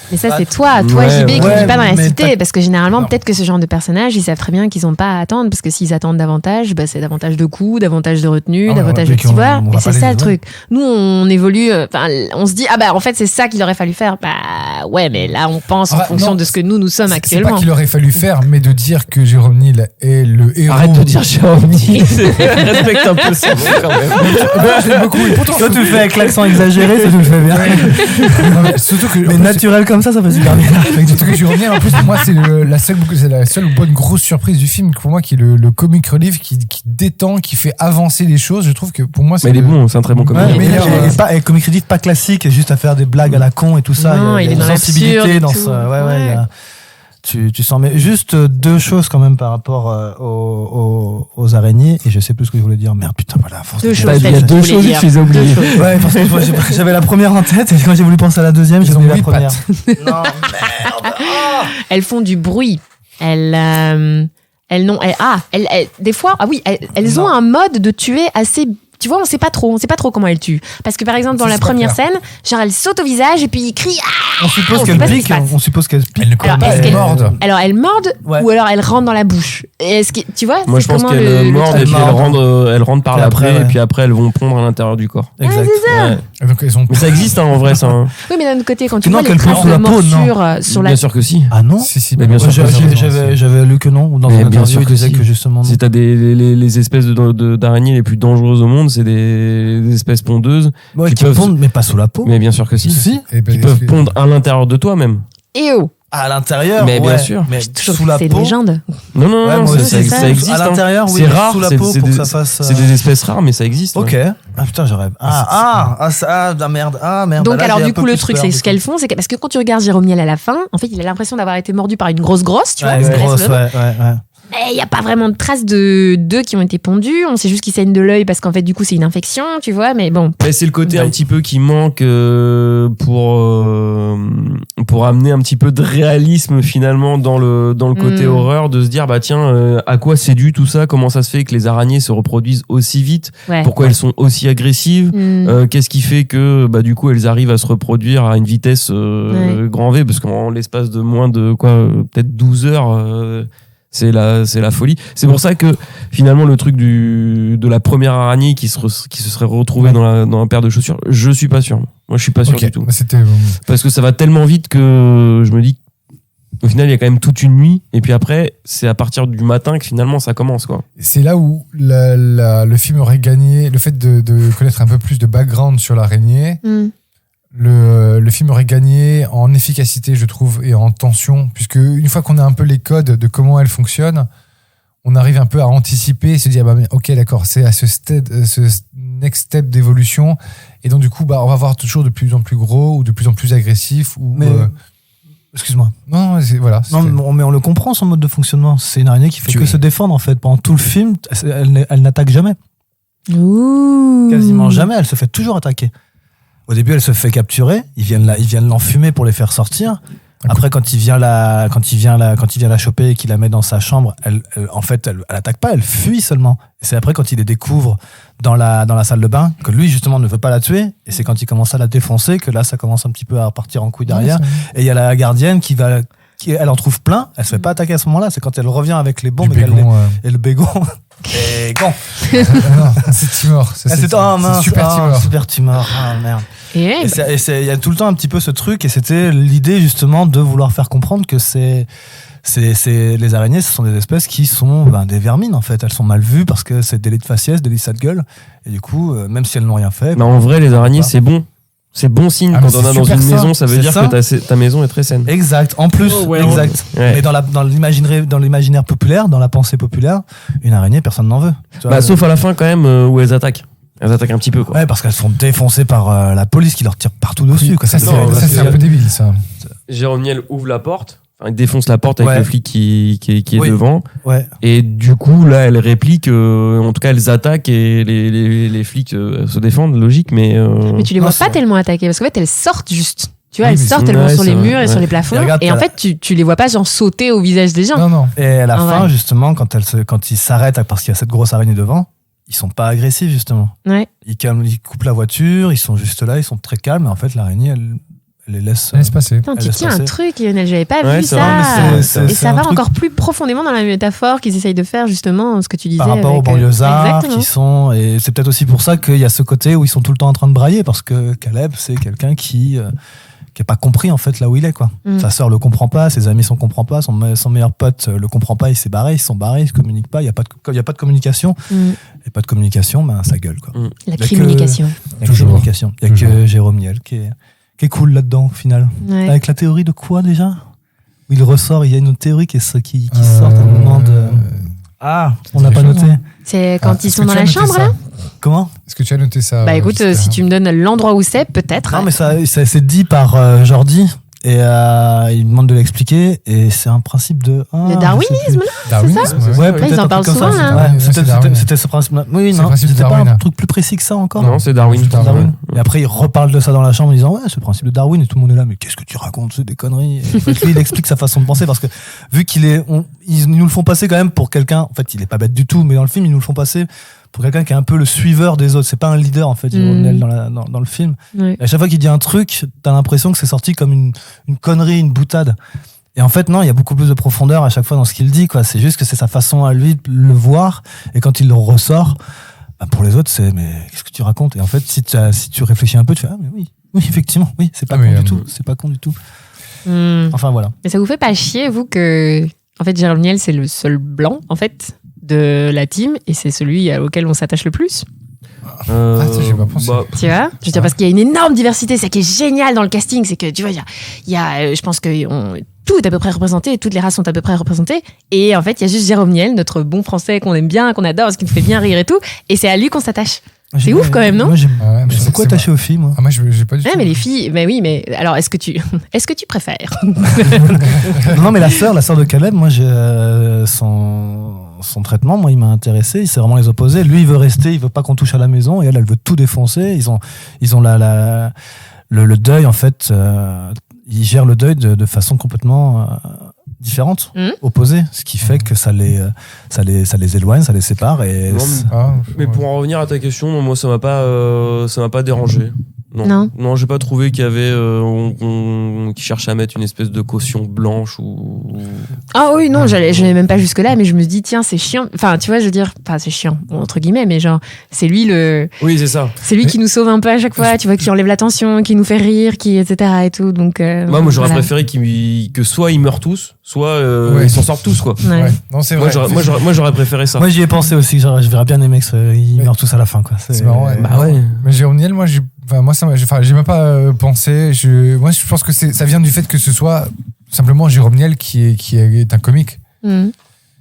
Mais ça, Bah, c'est toi ouais, JB, qui ouais, vit pas dans la mais cité. Parce que généralement, Non. peut-être que ce genre de personnages, ils savent très bien qu'ils n'ont pas à attendre. Parce que s'ils attendent davantage, c'est davantage de coups, davantage de retenue, Ah ouais, davantage ouais, de mais qu'on- tiboires. on va Et c'est pas ça les- le truc. Nous, on évolue, on se dit, en fait, c'est ça qu'il aurait fallu faire. Bah ouais, mais là, on pense en Ah, fonction non, de ce que nous sommes c'est pas actuellement. qu'il aurait fallu faire, mais de dire que Jérôme Neal est le héros. arrête de dire Jérôme Neal. Respecte un peu ça quand même. Je l'aime beaucoup. Et pourtant, Toi, tu le fais avec l'accent exagéré, c'est tout, je fais bien. Non, mais surtout que, Mais naturel comme ça fait super bien. surtout que Jérôme Neal, en plus, pour moi, c'est la seule bonne grosse surprise du film, pour moi, qui est le comic relief, qui détend, qui fait avancer les choses. Je trouve que pour moi, c'est Mais il est bon, c'est un très bon Ouais, comédien. mais mais pas comic relief pas classique, juste à faire des blagues à la con et tout ça. Non, il est une dans sensibilité l'absurde et dans tout. ça. Ouais, il y Ouais. a- tu sens. Mais juste deux choses quand même par rapport aux araignées. Et je sais plus ce que je voulais dire. Merde, putain, voilà. à force de Deux dire- choses. Il y a deux choses que je les ai oubliées. Deux choses. Ouais, parce que moi, j'avais la première en tête et quand j'ai voulu penser à la deuxième, j'ai Ils ont oublié la huit première. pattes. Non, merde. Elles font du bruit. Des fois, elles ont Non. un mode de tuer assez. Tu vois, on sait pas trop comment elles tuent. Parce que par exemple, dans Ça, la c'est pas première clair. scène, genre elles sautent au visage et puis ils crient. On suppose on qu'elle sait pas ce qui pique. se passe. On suppose qu'elle pique. Elle ne court Alors, pas, est-ce elle qu'elle- morde. Alors elles mordent Ouais. ou alors elles rentrent dans la bouche. Et est-ce que tu vois Moi, je c'est pense comment qu'elles le mordent truc. et puis elles rentrent par Et l'après, après, ouais. et puis après elles vont pondre à l'intérieur du corps. Exact. Ouais. Et donc, elles ont Mais ça existe en vrai, ça. hein. Oui, mais d'un autre côté, quand tu Non, vois les qu'elle pond traces sous de la peau, non. morsure sur la Bien sûr que si. Ah non. Si, Mais bien sûr que J'avais lu que non. Ou dans Mais une bien interview, sûr il que disait si. que justement. non. Si t'as les espèces d'araignées les plus dangereuses au monde, c'est des espèces pondeuses. Ouais, qui qui peuvent- pondent, mais pas sous la peau. Mais bien sûr que si. Si. Et ben, Qui peuvent pondre à l'intérieur de toi même. Et oh, À l'intérieur. Mais bien ouais. sûr. Mais toujours sous la c'est une peau. légende. Non, non, Ouais, non, moi ça, aussi, ça, c'est ça ça. existe. À hein. l'intérieur, oui. C'est mais rare, Sous la c'est- peau c'est pour que des- ça fasse. C'est des espèces rares, mais ça existe. Ok. ouais. Ah putain, je rêve. Merde. Merde. Donc Bah là, alors j'ai un du peu coup le plus truc peur, c'est du ce coup. qu'elles font, c'est que parce que quand tu regardes Jérôme Niel à la fin, en fait il a l'impression d'avoir été mordu par une grosse tu vois, Ouais, parce que grosse, reste le- ouais. Mais il n'y a pas vraiment de traces d'œufs qui ont été pondus. On sait juste qu'ils saignent de l'œil parce qu'en fait, du coup, c'est une infection, tu vois. Mais bon. Mais c'est le côté Ouais. un petit peu qui manque pour amener un petit peu de réalisme finalement dans le côté Mm. horreur, de se dire bah tiens à quoi c'est dû tout ça, comment ça se fait que les araignées se reproduisent aussi vite, Ouais. pourquoi elles sont aussi agressives, Mm. qu'est-ce qui fait que bah du coup elles arrivent à se reproduire à une vitesse grand V, parce qu'en l'espace de moins de peut-être 12 heures c'est la folie. C'est pour ça que finalement le truc de la première araignée qui se serait retrouvée dans un paire de chaussures, je suis pas sûr. Moi je suis pas sûr Ok, du tout. bah, c'était Parce que ça va tellement vite que je me dis au final il y a quand même toute une nuit, et puis après c'est à partir du matin que finalement ça commence quoi. c'est là où le film aurait gagné, le fait de connaître un peu plus de background sur l'araignée. Mm. Le film aurait gagné en efficacité, je trouve, et en tension, puisque une fois qu'on a un peu les codes de comment elle fonctionne, on arrive un peu à anticiper et se dire, ok, d'accord, c'est à ce next step d'évolution, et donc du coup, on va voir toujours de plus en plus gros ou de plus en plus agressif. Ou, Mais excuse-moi. non, voilà. Non, c'était- mais on le comprend son mode de fonctionnement. C'est une araignée qui fait Tu que es- se défendre en fait. Pendant tout le film, elle n'attaque jamais. Ouh. Quasiment jamais. Elle se fait toujours attaquer. Au début, elle se fait capturer. Ils viennent l'enfumer pour les faire sortir. Après, quand il vient la choper et qu'il la met dans sa chambre, elle attaque pas, elle fuit seulement. Et c'est après, quand il les découvre dans la salle de bain, que lui, justement, ne veut pas la tuer. Et c'est quand il commence à la défoncer que là, ça commence un petit peu à repartir en couille derrière. Et il y a la gardienne elle en trouve plein. Elle se fait pas attaquer à ce moment-là. C'est quand elle revient avec les bombes du bégon, et le bégon. Bégon. non, c'est Timor. Ça, c'est mince. Super Timor. Super Timor. Ah, merde. Et ouais, Il y a tout le temps un petit peu ce truc, et c'était l'idée justement de vouloir faire comprendre que les araignées, ce sont des espèces qui sont des vermines en fait. Elles sont mal vues parce que c'est des lits de faciès, des lits de gueule, et du coup, même si elles n'ont rien fait. Mais en vrai les araignées Voilà. c'est bon. C'est bon signe Ah, mais quand on c'est a dans super une sain. maison, ça veut C'est dire sain. que ta maison est très saine. Exact. En plus, Oh, ouais, exact. ouais. Mais dans l'imaginaire populaire, dans la pensée populaire, une araignée, personne n'en veut. Tu vois, Bah, sauf à la fin quand même où elles attaquent. Elles attaquent un petit peu, quoi. Ouais, parce qu'elles sont défoncées par la police qui leur tire partout dessus. Quoi. Ça, C'est- c'est un peu débile, ça. Jérôme Niel ouvre la porte, enfin, il défonce la porte avec Ouais. le flic qui est Oui. devant. Ouais. Et du coup, là, elles répliquent, en tout cas, elles attaquent et les flics se défendent, logique, mais. Mais tu les Non, vois c'est pas vrai. tellement attaquer parce qu'en fait, elles sortent juste. Tu vois, Oui, elles mais sortent, c'est- elles vont ouais, sur les c'est vrai, murs et sur ouais. les plafonds. Et regarde, Et en t'as- fait, tu les vois pas genre sauter au visage des gens. Non. Et à la En fin, vrai. justement, quand ils s'arrêtent parce qu'il y a cette grosse araignée devant, ils sont pas agressifs, justement. Ouais. Ils coupent la voiture, ils sont juste là, ils sont très calmes. Et en fait, l'araignée, elle les laisse. Laisse passer. Putain, tu Elle laisse tiens un passer. truc, Lionel, j'avais pas Ouais, vu c'est ça. vrai, mais c'est- Et c'est ça un va truc- encore plus profondément dans la métaphore qu'ils essayent de faire, justement, ce que tu disais. Par rapport aux avec, banlieusards exactement. qui sont. Et c'est peut-être aussi pour ça qu'il y a ce côté où ils sont tout le temps en train de brailler, parce que Caleb, c'est quelqu'un qui n'a pas compris en fait là où il est. Quoi. Mm. Sa sœur le comprend pas, ses amis ne comprend pas, son meilleur pote le comprend pas, il s'est barré, ils se sont barrés, ils se communiquent pas, il n'y a pas de communication. Mm. Et pas de communication, ben ça gueule. Quoi. La que- communication. Il y a Toujours. communication. Il y a Toujours. que Jérôme Niel qui est cool là-dedans au final. Ouais. Avec la théorie de quoi déjà? Où il ressort, il y a une théorie qui sort à un moment de. Ah, on l'a pas quelque chose, noté. C'est quand ils Est-ce sont que dans tu as la noté chambre, ça là Comment? Est-ce que tu as noté ça Bah écoute, Jessica si tu me donnes l'endroit où c'est, peut-être. Non, mais ça c'est dit par Jordi. Et il demande de l'expliquer. Et c'est un principe de. Le darwinisme, là Darwinisme, Ouais, Là, peut-être ils en un parlent truc comme souvent, ça. là. Ouais, Ouais, c'est c'était- Darwin. c'était ce principe-là. Oui, C'est le non, principe de c'était pas Darwin. un truc plus précis que ça encore. Non, c'est Darwin. c'est Darwin. Et après, il reparle de ça dans la chambre en disant ouais, c'est le principe de Darwin. Et tout le monde est là, mais qu'est-ce que tu racontes, c'est des conneries. Et en fait, lui, il explique sa façon de penser parce que vu ils nous le font passer quand même pour quelqu'un. En fait, il est pas bête du tout, mais dans le film, ils nous le font passer pour quelqu'un qui est un peu le suiveur des autres. C'est pas un leader en fait, Jérôme Niel, dans le film. Ouais. Et à chaque fois qu'il dit un truc, t'as l'impression que c'est sorti comme une connerie, une boutade. Et en fait, non, il y a beaucoup plus de profondeur à chaque fois dans ce qu'il dit, quoi. C'est juste que c'est sa façon à lui de le voir. Et quand il le ressort, bah, pour les autres, c'est, mais qu'est-ce que tu racontes? Et en fait, si tu réfléchis un peu, tu fais, ah, mais oui, effectivement, oui, c'est pas Ah, mais, con du tout. C'est pas con du tout. Hmm. Enfin, voilà. Mais ça vous fait pas chier, vous, que. En fait, Jérôme Niel, c'est le seul blanc, en fait, de la team, et c'est celui auquel on s'attache le plus. Ah, ça, j'ai pas pensé. Tu vois Je veux dire, parce qu'il y a une énorme diversité, c'est ça qui est génial dans le casting, c'est que, tu vois, il y a je pense que tout est à peu près représenté, toutes les races sont à peu près représentées, et en fait, il y a juste Jérôme Niel, notre bon français qu'on aime bien, qu'on adore, parce qu'il nous fait bien rire et tout, et c'est à lui qu'on s'attache. C'est ouf, quand même, non Moi, j'ai Ouais, mais j'ai c'est- beaucoup c'est attaché aux filles, moi. Ah, moi, j'ai pas du Ouais, tout. mais les filles, mais oui, mais alors, est-ce que tu préfères Non, mais la sœur de Caleb, moi, son traitement, moi, il m'a intéressé. C'est vraiment les opposés. Lui, il veut rester, il veut pas qu'on touche à la maison, et elle veut tout défoncer. Ils ont le deuil, en fait. Ils gèrent le deuil de façon complètement différente, Mhm. opposée, ce qui fait que ça les éloigne, ça les sépare. Et Non, Ah, Mais ouais. pour en revenir à ta question, non, moi ça m'a pas dérangé. Non. J'ai pas trouvé qu'il y avait qui cherchait à mettre une espèce de caution blanche ou. Ah oui, non, j'allais même pas jusque-là, mais je me dis, tiens, c'est chiant. Enfin, tu vois, je veux dire, enfin, c'est chiant, entre guillemets, mais genre, c'est lui Oui, c'est ça. qui nous sauve un peu à chaque fois, tu vois, qui enlève la tension, qui nous fait rire, etc. et tout. Donc, Moi j'aurais voilà. préféré que soit ils meurent tous, soit Ouais. ils s'en sortent tous, quoi. Ouais. Ouais. Non, c'est Moi vrai. j'aurais préféré ça. moi, j'y ai pensé aussi. Genre, je verrais bien aimer qu'ils Ouais. meurent tous à la fin, quoi. C'est marrant, ouais. Bah ouais. Mais Jérôme Niel, moi, j'ai même pas pensé. Moi, je pense que ça vient du fait que ce soit simplement Jérôme Niel qui est un comique. Mhm.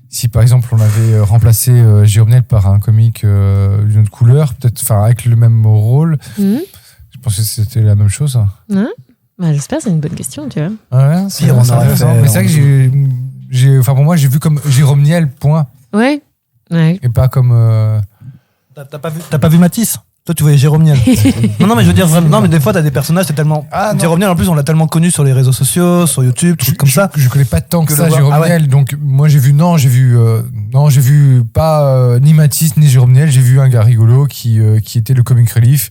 Si par exemple on avait remplacé Jérôme Niel par un comique d'une autre couleur, peut-être, enfin avec le même rôle, Mhm. je pense que c'était la même chose. Bah, j'espère, c'est une bonne question, tu vois. Ouais, c'est Puis on c'est aurait intéressant. fait- Mais c'est vrai que pour moi, j'ai vu comme Jérôme Niel, point, Ouais. Ouais. et pas comme. T'as pas vu Matisse? Toi, tu voyais Jérôme Niel. non, mais je veux dire vraiment. Non, mais des fois, t'as des personnages, c'est tellement. Ah, non. Jérôme Niel, en plus, on l'a tellement connu sur les réseaux sociaux, sur YouTube, trucs comme ça. Je connais pas tant que Que ça le voir. Jérôme Ah ouais. Niel, donc moi j'ai vu pas ni Matisse ni Jérôme Niel, j'ai vu un gars rigolo qui était le comic relief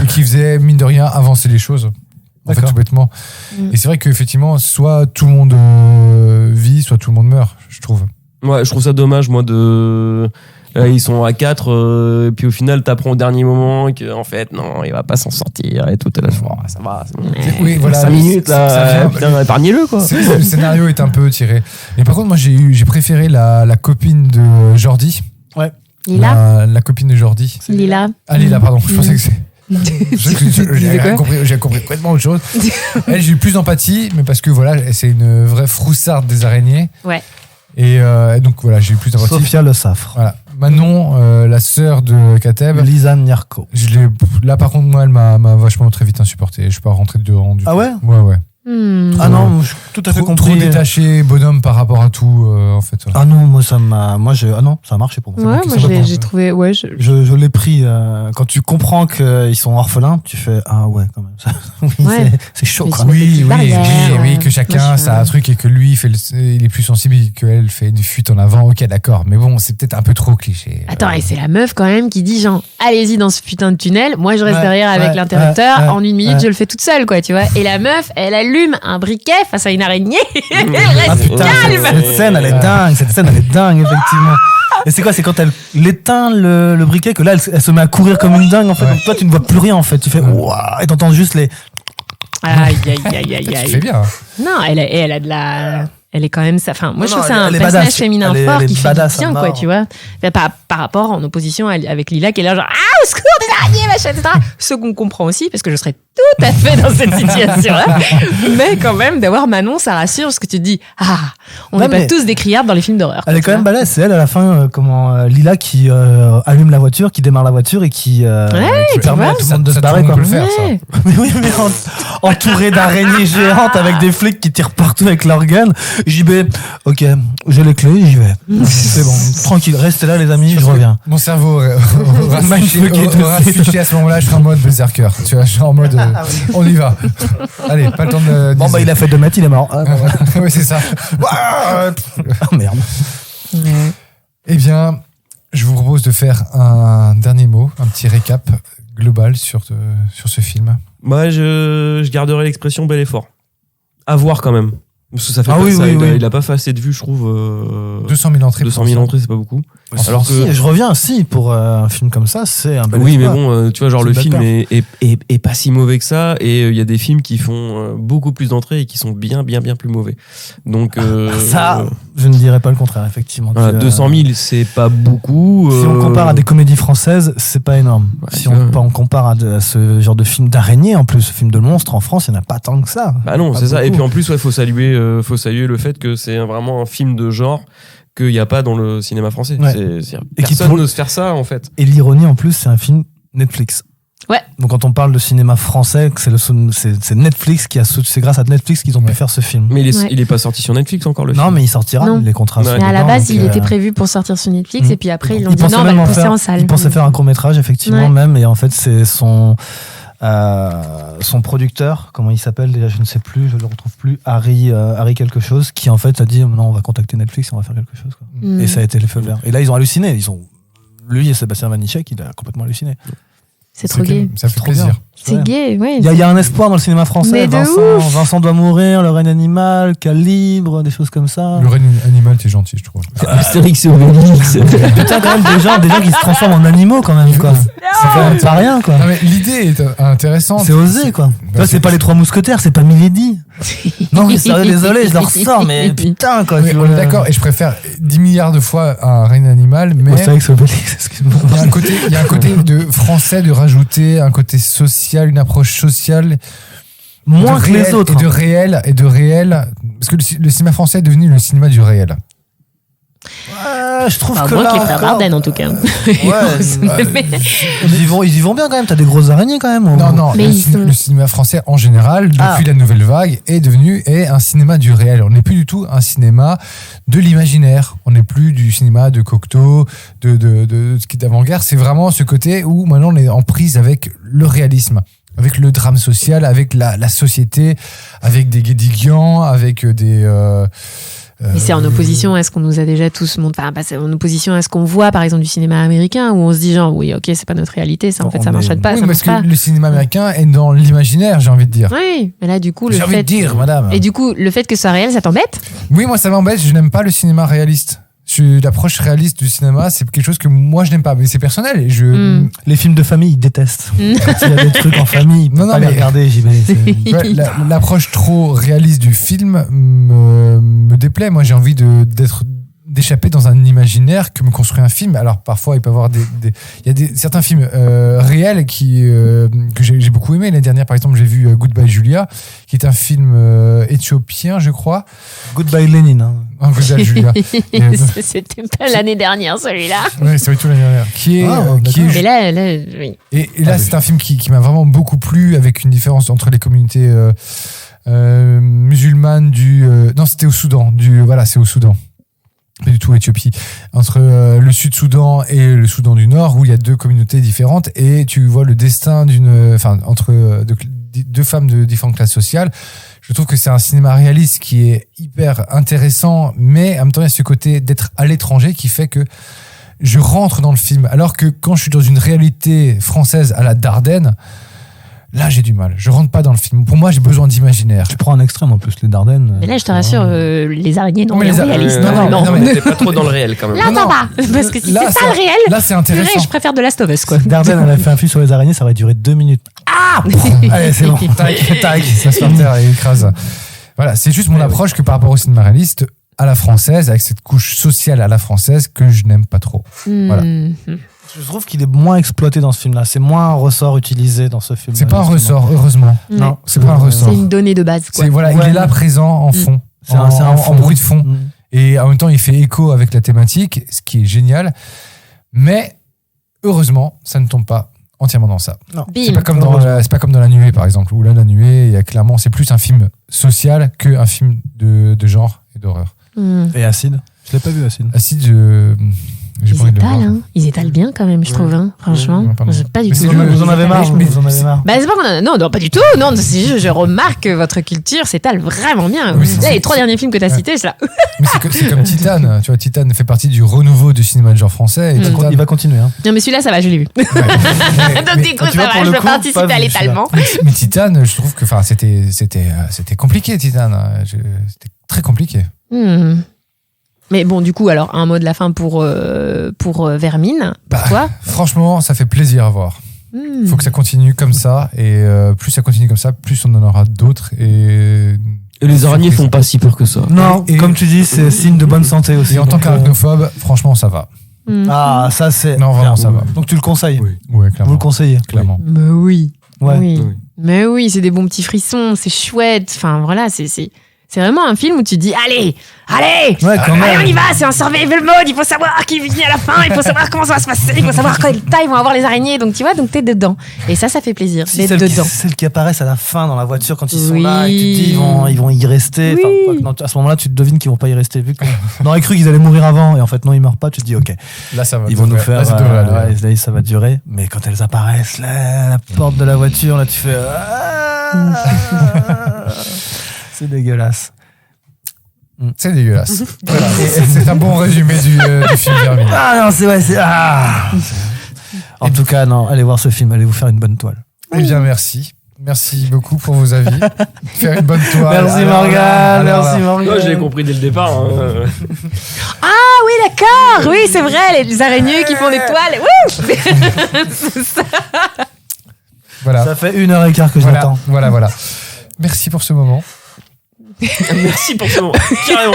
et qui faisait mine de rien avancer les choses. En fait, D'accord. tout bêtement. Mm. Et c'est vrai qu'effectivement, soit tout le monde vit, soit tout le monde meurt, je trouve. Ouais, je trouve ça dommage, moi, de. Là, ils sont à 4, puis au final, t'apprends au dernier moment qu'en fait, non, il va pas s'en sortir et tout. T'es là, je vois, ça va. C'est bon. Oui, voilà. 5 minutes, Ça là. vient- Putain, épargnez-le, quoi. Le scénario est un peu tiré. Mais par contre, moi j'ai préféré la copine de Jordi. Lila La copine de Jordi. Lila. Ah, Lila, pardon. Je pensais que c'est. disais quoi J'ai compris complètement autre chose. Elle, j'ai eu plus d'empathie, mais parce que voilà, c'est une vraie froussarde des araignées. Ouais. Et donc voilà, j'ai eu plus d'empathie. Sophia Le Saffre. Voilà. Manon, la sœur de Kateb. Lisa Nyarko. Là, par contre, moi, elle m'a vachement très vite insupporté. Je suis pas rentré dedans du Ah tout. ouais? Ouais. Ah non, je suis tout à fait Trop compris. détaché, bonhomme par rapport à tout, en fait. Ah non, moi ça a marché pour moi. Ouais, moi j'ai trouvé. Ouais, Je l'ai pris. Quand tu comprends qu'ils sont orphelins, tu fais ah ouais quand même. Oui, Ouais. c'est chaud. Mais Quoi. tu- Oui, barrières, que chacun ça a un truc et que lui il est plus sensible et qu'elle fait une fuite en avant. Ok, d'accord. Mais bon, c'est peut-être un peu trop cliché. Attends, et c'est la meuf quand même qui dit genre, allez-y dans ce putain de tunnel, moi je reste Ouais, derrière avec ouais, l'interrupteur, ouais, en une minute ouais. je le fais toute seule, quoi, tu vois. Et la meuf, elle allume un briquet face à une araignée, elle Ah reste putain, calme. cette scène elle est dingue. Cette scène elle est dingue effectivement. Et c'est quoi? C'est quand elle éteint le briquet que là elle se met à courir comme une dingue en fait. Ouais. Donc toi tu ne vois plus rien en fait. Tu fais waouh et t'entends juste les. Aïe, aïe. Tu fais bien. Non, elle a de la... Elle est quand même ça. Enfin, moi, je Non, trouve que c'est un elle est personnage badass. féminin Elle est fort qui fait badass, du bien, ça quoi, me tu vois. Par rapport en opposition avec Lila qui est là, genre, ah, au secours, des araignées, machin, etc. Ce qu'on comprend aussi, parce que je serais tout à fait dans cette situation-là. Mais quand même, d'avoir Manon, ça rassure, parce que tu te dis, ah, on Non, n'est pas mais tous des criards dans les films d'horreur. Elle est quand même balèze. C'est elle à la fin, Lila qui allume la voiture, qui démarre la voiture et qui permet à tout le monde de se barrer. On Quoi. peut le faire, ça. Ouais. Mais oui, mais entouré d'araignées géantes avec des flics qui tirent partout avec leurs guns. J'y vais. Ok, j'ai les clés, j'y vais. C'est bon, tranquille, restez là les amis, je reviens. Mon cerveau aura Mindfucké. switché à ce moment-là, je serai en mode berserker. Tu vois, je suis en mode on y va. Allez, pas le temps de. Bon, bah il a fait 2 mètres, il est mort. Ah, bon, voilà. Oui, c'est ça. Ah, merde. Eh bien, je vous propose de faire un dernier mot, un petit récap global sur ce film. Moi, je garderai l'expression bel effort. À voir quand même. Parce que ça fait Ah pas oui, ça. oui, oui. Il a pas fait assez de vues, je trouve. 200 000 entrées. 200 000 entrées, c'est pas beaucoup. Alors que. Si, je reviens, si, pour un film comme ça, c'est un bel Oui, mais espoir. bon, tu vois, genre C'est le une film belle est pas si mauvais que ça, et il y a des films qui font beaucoup plus d'entrées et qui sont bien plus mauvais. Donc Ça, je ne dirais pas le contraire, effectivement. voilà, 200 000, c'est pas beaucoup. Si on compare à des comédies françaises, c'est pas énorme. Ouais, Si on compare à ce genre de film d'araignée, en plus, film de monstre, en France, il n'y en a pas tant que ça. Bah non, Pas c'est ça. Et beaucoup. puis en plus, faut saluer le fait que c'est vraiment un film de genre qu'il n'y a pas dans le cinéma français. Ouais. Et qui Personne pour- n'ose faire ça, en fait. Et l'ironie, en plus, c'est un film Netflix. Ouais. Donc quand on parle de cinéma français, c'est Netflix c'est grâce à Netflix qu'ils ont pu faire ce film. Mais Ouais. il est pas sorti sur Netflix encore, le Non, film. mais il sortira, Non. les contrats. Ouais. sont Mais à la dedans, base, donc, il était prévu pour sortir sur Netflix, et puis après, ils ont dit non, on va le pousser en salle. Il pensait faire un court-métrage, effectivement, Ouais. même, et en fait, c'est son producteur, comment il s'appelle déjà, je ne sais plus, je le retrouve plus, Harry quelque chose, qui en fait a dit non, on va contacter Netflix et on va faire quelque chose. Quoi. Mm. Et ça a été le feu vert. Et là, ils ont halluciné. Lui et Sébastien Vanitschek, il a complètement halluciné. C'est trop gay. Ça fait trop plaisir. bien. C'est gay, ouais. Il y a un espoir dans le cinéma français. Mais de Vincent doit mourir, Le règne animal, Calibre, des choses comme ça. Le règne animal, t'es gentil, je trouve. Astérix et Obélix. Putain, quand même, des gens qui se transforment en animaux, quand même, quoi. C'est quand même pas rien, quoi. Non, mais l'idée est intéressante. C'est osé, quoi. Toi, c'est pas les 3 mousquetaires, c'est pas Milady. Non, mais sérieux, désolé, je leur sors, mais putain, quoi. Oui, tu on vois. est d'accord, et je préfère 10 milliards de fois un règne animal, mais Astérix et Obélix, excuse-moi. il y a un côté de français de rajouter un côté social, une approche sociale. Moins de que les réel autres. Et de réel. Parce que le cinéma français est devenu le cinéma du réel. Je trouve Enfin, que moi là qui est frère encore- Dardenne, en tout cas. Ouais, ils y vont bien quand même. T'as des grosses araignées quand même. Non, Mais le cinéma français en général, depuis la nouvelle vague, est devenu un cinéma du réel. On n'est plus du tout un cinéma de l'imaginaire. On n'est plus du cinéma de Cocteau, de ce qui est d'avant-guerre. C'est vraiment ce côté où maintenant on est en prise avec le réalisme, avec le drame social, avec la société, avec des Guédiguian, avec des... Mais c'est en opposition à ce qu'on nous a déjà tous montré. Enfin, c'est en opposition à ce qu'on voit, par exemple, du cinéma américain, où on se dit genre, oui, ok, c'est pas notre réalité, ça, en fait, ça marche pas, Oui, ça parce marche que pas. le cinéma américain est dans l'imaginaire, j'ai envie de dire. Oui, mais là, du coup, le J'ai envie fait. de dire, madame. Et du coup, le fait que ce soit réel, ça t'embête? Oui, moi ça m'embête, je n'aime pas le cinéma réaliste. L'approche réaliste du cinéma, c'est quelque chose que moi je n'aime pas, mais c'est personnel. Et Les films de famille, ils détestent. Quand il y a des trucs en famille, ils peuvent Non, pas les mais- regarder, j'y vais. Ouais, l'approche trop réaliste du film me déplaît. Moi j'ai envie d'échapper dans un imaginaire que me construit un film. Alors parfois il peut y avoir il y a certains films réels que j'ai beaucoup aimé. L'année dernière par exemple j'ai vu Goodbye Julia, qui est un film éthiopien je crois. Goodbye Lénine. Hein. Un Godard, Julia. C'était pas l'année dernière, celui-là. Oui, c'est tout l'année dernière. Qui est Mais là, oui. Et là, c'est un film qui m'a vraiment beaucoup plu, avec une différence entre les communautés musulmanes non, c'était au Soudan. C'est au Soudan. Pas du tout Éthiopie. Entre le Sud-Soudan et le Soudan du Nord, où il y a deux communautés différentes, et tu vois le destin entre deux femmes de différentes classes sociales. Je trouve que c'est un cinéma réaliste qui est hyper intéressant, mais en même temps, il y a ce côté d'être à l'étranger qui fait que je rentre dans le film. Alors que quand je suis dans une réalité française à la Dardenne, là, j'ai du mal. Je rentre pas dans le film. Pour moi, j'ai besoin d'imaginaire. Tu prends un extrême en plus, les Dardennes. Mais là, je te rassure, les araignées non réalistes. Non, mais t'es pas trop dans le réel quand même. Là, ça va. Parce que si Là, c'est ça le réel, Là, c'est intéressant. purée, je préfère de Last of Us, quoi. Dardenne, elle a fait un film sur les araignées, ça aurait duré 2 minutes. Allez, c'est bon. Tac, ça se fait terre et écrase. Voilà, c'est juste mon approche que par rapport au cinéma réaliste à la française, avec cette couche sociale à la française que je n'aime pas trop. Voilà. Je trouve qu'il est moins exploité dans ce film-là. C'est moins un ressort utilisé dans ce film. C'est pas un ressort, heureusement. Non, c'est pas un ressort. C'est une donnée de base, quoi. Il est là présent en fond, C'est un fond. en bruit de fond. Et en même temps, il fait écho avec la thématique, ce qui est génial. Mais heureusement, ça ne tombe pas entièrement dans ça. Non. C'est pas comme dans La Nuée, par exemple, où là, La Nuée, il y a clairement, c'est plus un film social qu'un film de genre et d'horreur. Et Acide. Je l'ai pas vu, Acide. Acide, j'ai pas Ils envie de le voir. étalent, hein. Ils étalent bien quand même, je trouve, hein. Franchement. Ouais, Pas du Mais tout. c'est Vous en avez marre. Vous en avez marre. Bah, c'est pas qu'on a... Non, pas du tout. Non, c'est juste, je remarque que votre culture s'étale vraiment bien. Oui, c'est Là, ça. les 3 derniers films que tu as cités, c'est là. Mais c'est comme Titane. Tu vois, Titane fait partie du renouveau du cinéma de genre français. Et Titane- Il va continuer. Hein. Non, mais celui-là, ça va, je l'ai vu. Ouais. Donc, du coup, tu vois, ça pour va, le je peux coup, pas participer vu, à l'étalement. Mais Titane, je trouve que c'était compliqué, Titane. C'était très compliqué. Mais bon, du coup, alors, un mot de la fin pour Vermine. Bah, Toi Franchement, ça fait plaisir à voir. Il faut que ça continue comme ça. Et plus ça continue comme ça, plus on en aura d'autres. Et les araignées font pas si peur que ça. Non, Et- comme tu dis, c'est signe de bonne santé aussi. en tant Donc, qu'arachnophobe, franchement, ça va. Ah, ça c'est. Non, vraiment, ça va. Donc tu le conseilles. Ouais, Vous clairement. le conseillez. Clairement. Mais oui. Ouais. Oui. Mais oui, c'est des bons petits frissons, c'est chouette. Enfin, voilà, c'est vraiment un film où tu te dis allez, Ouais, quand même. allez, on y va, c'est un survival mode, il faut savoir qui vient à la fin, il faut savoir comment ça va se passer, il faut savoir quelle taille vont avoir les araignées, donc tu vois, donc t'es dedans. Et ça fait plaisir Si, d'être celles dedans. celles qui apparaissent à la fin dans la voiture quand ils sont Oui. là et tu te dis ils vont y rester. Oui. Enfin, quoi que non, à ce moment-là, tu te devines qu'ils vont pas y rester vu qu'on aurait cru qu'ils allaient mourir avant et en fait non, ils meurent pas. Tu te dis ok, Là, ça va. ils vont nous faire. Là, ça devrait aller. Là, ça va durer. Mais quand elles apparaissent là, à la porte de la voiture, là, tu fais. C'est dégueulasse. C'est dégueulasse. Voilà. Et c'est un bon résumé du film Vermine. Ah non, En tout cas, non, allez voir ce film, allez vous faire une bonne toile. Eh bien, merci. Merci beaucoup pour vos avis. Faire une bonne toile. Merci Alors Morgane, là, merci Morgane. Moi, je l'ai compris dès le départ. hein. Ah oui, d'accord, oui, c'est vrai, les araignées qui font des toiles. Wouh. C'est ça. Voilà. Ça fait 1h15 que Voilà, j'attends. voilà. Merci pour ce moment. Merci pour ce moment. Carrément.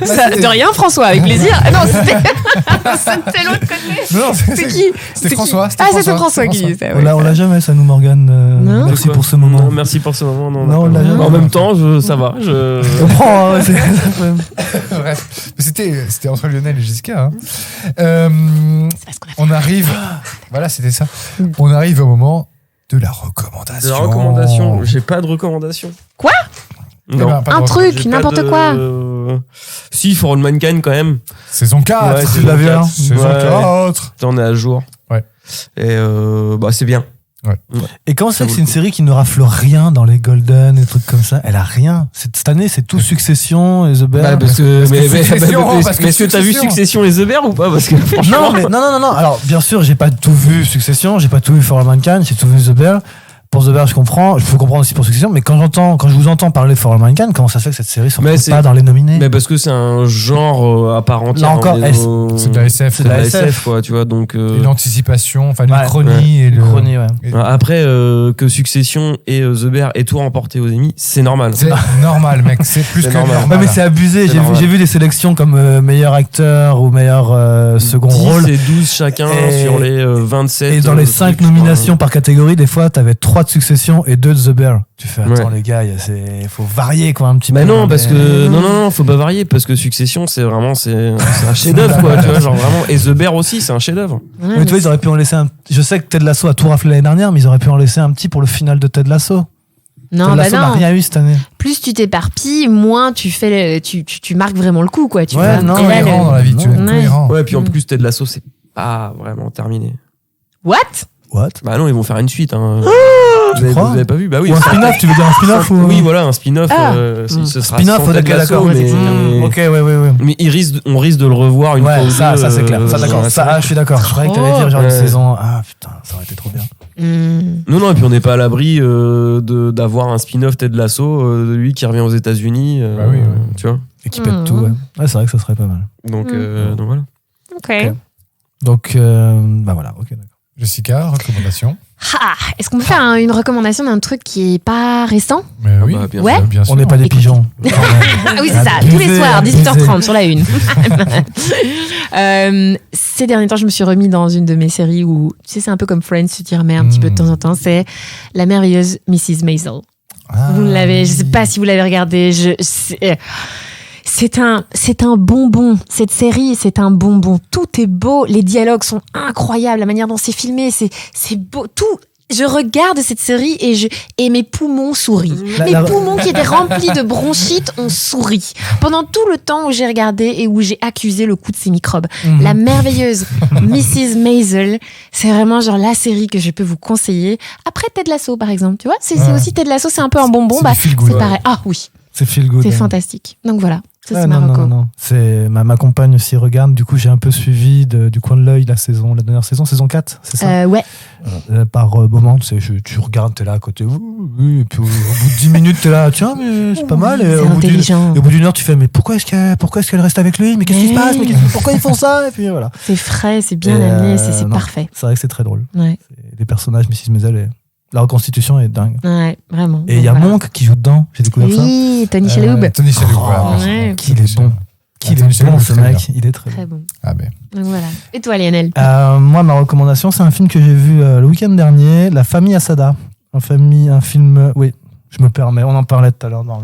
Ça, de rien, François, avec plaisir. Ah non, c'était l'autre côté. Non, C'est qui C'était François. Ah, c'était François qui disait ça. On l'a jamais, ça nous Morgane. Non. Merci pour ce moment. Non, merci pour ce moment. Non, Non, on l'a jamais. en même temps, ça va. On prend, hein, Bref. Mais c'était entre Lionel et Jessica. Hein. C'est parce qu'on a fait On arrive. Voilà, c'était ça. On arrive au moment de la recommandation. De la recommandation. J'ai pas de recommandation. Quoi Non. Eh ben, pas un de truc, J'ai pas n'importe de- quoi. Si, For All Mankind quand même. Saison 4. Ouais, tu l'avais, hein. Saison Ouais. 4. T'en es à jour. Ouais. Et c'est bien. Et comment c'est Ça que vaut c'est une le coup. série qui ne rafle rien dans les Golden et trucs comme ça? Elle a rien. Cette année, c'est tout Succession et The Bear. Parce que Succession, parce que est-ce que t'as vu Succession. Succession et The Bear ou pas? Parce que franchement. Non. Alors, bien sûr, j'ai pas tout vu Succession, j'ai pas tout vu For All Mankind, j'ai tout vu The Bear. Pour The Bear, je comprends, je peux comprendre aussi pour Succession, mais quand je vous entends parler de For All Mankind, comment ça se fait que cette série se Mais retrouve c'est- pas dans les nominés? Mais parce que c'est un genre à part entière. Là encore, c'est de la SF. C'est de la SF, quoi, tu vois. Donc, Et l'anticipation, enfin Ouais. l'Uchronie et le. Chronie, ouais. et- après, que Succession et The Bear aient tout remporté aux Emmy, c'est normal. C'est normal, mec. C'est plus C'est que normal. normal. Ouais, mais c'est abusé. C'est J'ai normal. vu des sélections comme meilleur acteur ou meilleur second 10 rôle. et 12 chacun Et- sur les 27. Et dans les 5 trucs, je crois. nominations par catégorie, des fois, t'avais 3 de Succession et 2 de The Bear. Tu fais, attends, Ouais. les gars, il faut varier, quoi, un petit peu. Bah non, Mais- parce que non, faut pas varier parce que Succession, c'est un chef-d'œuvre, quoi. Tu vois, genre vraiment. Et The Bear aussi, c'est un chef-d'œuvre. Ouais, Mais tu vois, ils auraient pu en laisser un. Je sais que Ted Lasso a tout raflé l'année dernière, mais ils auraient pu en laisser un petit pour le final de Ted Lasso. non, Ted bah Lasso n'a non. rien eu cette année. Plus tu t'éparpilles, moins tu fais, tu marques vraiment le coup, quoi. Tu Ouais, vois. non, Et là, Cohérent dans la vie, tu veux être Ouais. cohérent. Ouais, puis en plus, Ted Lasso, c'est pas vraiment terminé. What? What? Bah non, ils vont faire une suite. Hein. Tu crois vous avez pas vu? Bah oui. Ou un spin-off, tu veux dire un spin-off ou... Oui, voilà, un spin-off. Ah. Ce sera Spin-off, sans Ted ok, Lasso, d'accord. mais... Ok, ouais. Mais on risque de le revoir une fois Ouais, ou ça deux, c'est clair. Ça, dans d'accord. la Ça, série. je suis d'accord. Je croyais que t'allais dire genre une Ouais. saison. Ah putain, ça aurait été trop bien. Non, et puis on n'est pas à l'abri d'avoir un spin-off Ted Lasso, de lui qui revient aux États-Unis. Bah oui, ouais. Tu vois? Et qui pète tout, ouais. Ouais, c'est vrai que ça serait pas mal. Donc voilà. Ok. Donc, bah voilà, ok, d'accord. Jessica, recommandation. Ah, est-ce qu'on peut faire une recommandation d'un truc qui est pas récent? Mais oui, bah, bien Ouais. bien sûr. On n'est pas des Écoute. pigeons. Ah oui, c'est ça, Abusé, tous les soirs, abusé. 18h30 sur la une. Ces derniers temps, je me suis remis dans une de mes séries où, tu sais, c'est un peu comme Friends, tu t'y remets un petit peu de temps en temps. C'est La merveilleuse Mrs. Maisel. Ah, Vous l'avez, je sais pas si vous l'avez regardé. C'est un bonbon. Cette série, c'est un bonbon. Tout est beau. Les dialogues sont incroyables. La manière dont c'est filmé, c'est beau. Tout. Je regarde cette série et mes poumons sourient. Mes poumons qui étaient remplis de bronchite ont souri. Pendant tout le temps où j'ai regardé et où j'ai accusé le coup de ces microbes. La merveilleuse Mrs. Maisel, c'est vraiment genre la série que je peux vous conseiller. Après Ted Lasso, par exemple. Tu vois, c'est aussi Ted Lasso, c'est un peu un bonbon. C'est Bah, du feel good. c'est pareil. Ah oui, C'est feel good. c'est ouais. fantastique. Donc voilà, ça Ouais, c'est ma non, reco. non, non. C'est ma compagne aussi regarde. Du coup, j'ai un peu suivi du coin de l'œil la dernière saison 4, c'est ça Ouais. Par moment, tu sais, tu regardes, t'es là à côté. Oui, et puis au bout de 10 minutes, t'es là, tiens, mais c'est pas mal. Et C'est au bout d'une- intelligent. et au bout d'une heure, tu fais, mais pourquoi est-ce qu'elle reste avec lui? Mais qu'est-ce qui se passe? Pourquoi ils font ça? Et puis voilà. C'est frais, c'est bien Et, amené, c'est non. parfait. C'est vrai que c'est très drôle. Ouais, Les personnages, Mrs. Maisel, la reconstitution est dingue. ouais, vraiment. Et il y a Donc, voilà. Monk qui joue dedans. J'ai découvert ça. Oui, Tony Shalhoub. Tony Shalhoub, Oh, voilà. ouais. Qu'il est bon. Qu'il Tony est bon, Shalhoub, ce très mec. Il est très bon. Très bon. Ah ben. Donc voilà. Et toi, Lionel? Moi, ma recommandation, c'est un film que j'ai vu le week-end dernier, La famille Asada. Un film, oui, je me permets, on en parlait tout à l'heure dans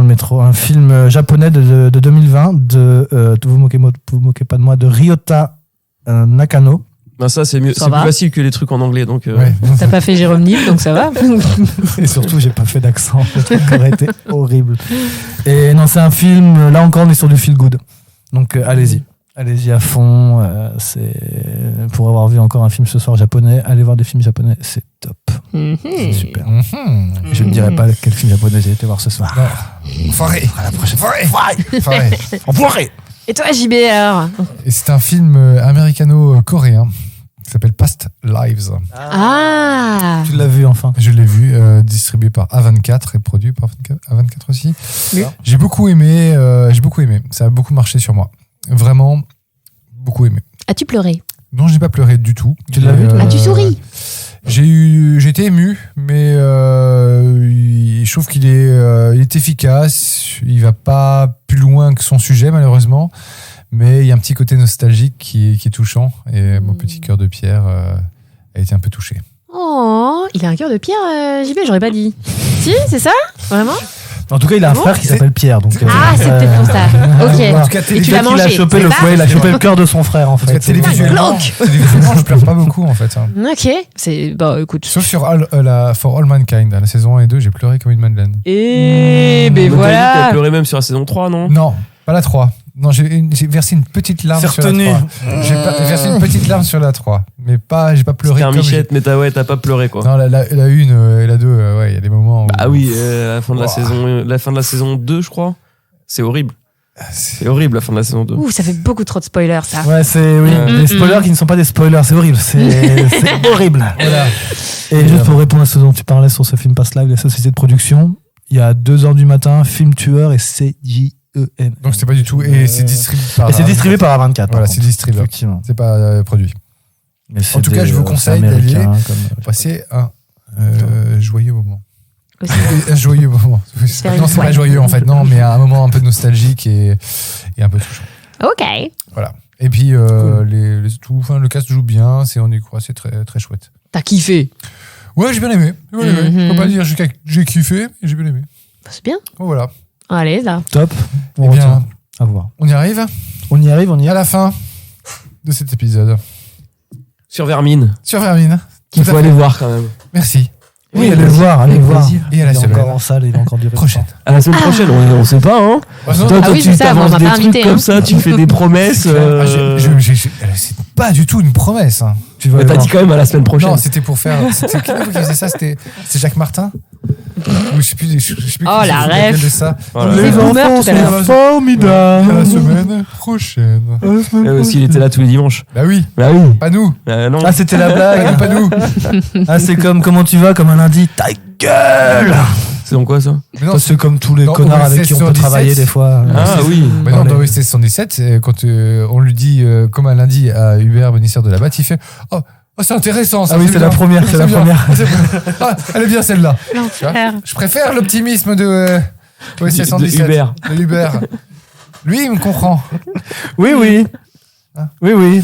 le métro. Un film japonais de 2020, vous vous moquez pas de moi, de Ryota Nakano. Bah ça, c'est mieux. Ça C'est va. plus facile que les trucs en anglais. Donc, Ouais. T'as pas fait Jérôme Nil, donc ça va. Et surtout, j'ai pas fait d'accent. Le truc aurait été horrible. Et non, c'est un film, là encore, on est sur du feel good. Donc, allez-y. Allez-y à fond. Pour avoir vu encore un film ce soir japonais, allez voir des films japonais, c'est top. C'est super. Mhm. Je ne dirai pas quel film japonais j'ai été voir ce soir. Enfoiré. À la prochaine fois. Enfoiré. Enfoiré. Et toi, JB, alors? Et c'est un film américano-coréen qui s'appelle Past Lives. Ah! Tu l'as vu enfin. Je l'ai vu, distribué par A24 et produit par A24 aussi. Oui. J'ai beaucoup aimé. Ça a beaucoup marché sur moi. Vraiment, beaucoup aimé. As-tu pleuré? Non, j'ai pas pleuré du tout. Tu l'as vu, toi As-tu souri? J'ai été ému, mais je trouve qu'il est efficace. Il va pas plus loin que son sujet, malheureusement. Mais il y a un petit côté nostalgique qui est touchant. Et mon petit cœur de pierre a été un peu touché. Oh, il a un cœur de pierre, JB, j'aurais pas dit. Si, c'est ça? Vraiment? En tout cas, il a un Bon, frère qui s'appelle Pierre. Donc, Ah, c'est peut-être pour ça. Ok. En tout cas, Et tu l'as il mangé. a chopé c'est le ça foie, il a chopé le cœur de son frère en En tout cas, fait. télévisuellement, je pleure pas beaucoup en fait. Hein. Ok. C'est, bah, écoute. Sauf sur For All Mankind, la saison 1 et 2, j'ai pleuré comme une madeleine. Et, ben Mais t'as dit que voilà. t'as pleuré même sur la saison 3, non? Non, pas la 3. Non, j'ai versé une petite larme C'est sur la retenu. 3. J'ai versé une petite larme sur la 3. Mais j'ai pas pleuré C'était un comme Michette, mais t'as pas pleuré, quoi. Non, la 1 et la 2, ouais, il y a des moments où... Ah oui, la fin de Ouah. la fin de la saison 2, je crois. C'est horrible. C'est horrible, la fin de la saison 2. Ouh, ça fait beaucoup trop de spoilers, ça. Ouais, c'est des spoilers qui ne sont pas des spoilers, c'est horrible, c'est horrible. Voilà. Et juste pour répondre à ce dont tu parlais sur ce film Past Live, la société de production, il y a 2h du matin, film tueur et CJEN. Donc c'était pas du tout... Et c'est distribué par... Et c'est distribué par A24. Voilà, c'est distribué. Effectivement. C'est pas produit. Mais c'est En tout cas, je vous conseille d'aller comme, passer un joyeux moment. Aussi. Un joyeux moment. Faire Non, une c'est pas soirée. joyeux en fait, non, mais un moment un peu nostalgique et un peu touchant. Ok. Voilà. Et puis, le cast joue bien, on y croit, c'est très, très chouette. T'as kiffé. Ouais, j'ai bien aimé. Faut pas dire j'ai kiffé, mais j'ai bien aimé. C'est bien. Bon, voilà. Allez, là. Top. Eh bien, à voir. on y arrive On y arrive, on y à est. la fin de cet épisode. Sur Vermine. Sur Vermine. Qu'il Tout faut à fait. aller voir quand même. Merci. Oui, allez voir, allez voir. plaisir. Et à la Il est semaine encore en salle, il va encore durer. prochaine. À la semaine prochaine, on sait pas, hein. Ah, non, Toi, Ah oui, tu c'est ça, moi, on t'avances m'a des pas trucs invité, comme hein. ça, tu fais des promesses. Ah, c'est pas du tout une promesse. Hein. Tu vas Mais aller t'as voir. dit quand même à la semaine prochaine. Non, c'était pour faire. C'était qui faisait ça? C'était Jacques Martin. Ou je sais plus. Oh, la ref. de ça. Voilà. Les enfants, tout à l'heure. À Formidable. la semaine prochaine. Parce qu'il était là tous les dimanches. Bah oui. Bah oui. Pas nous. Non. Ah, c'était la blague. Pas nous. Ah, c'est comme comment tu vas, comme un lundi. Ta gueule. C'est dans quoi ça? Mais non, C'est comme tous les dans connards avec OSS qui on peut 117. travailler des fois. Ah oui. Bah non, Dans dans les- OSS 117, quand on lui dit comme un lundi à Hubert, bénisseur de la BAT, il fait oh, c'est intéressant ça. Ah oui, c'est la bien. première, c'est la bien. première. Ah, elle est bien celle-là. Tu vois, L'enfer. je préfère l'optimisme de OSS De 117. Hubert. De Hubert. Lui, il me comprend. Oui, oui. Hein Oui, oui.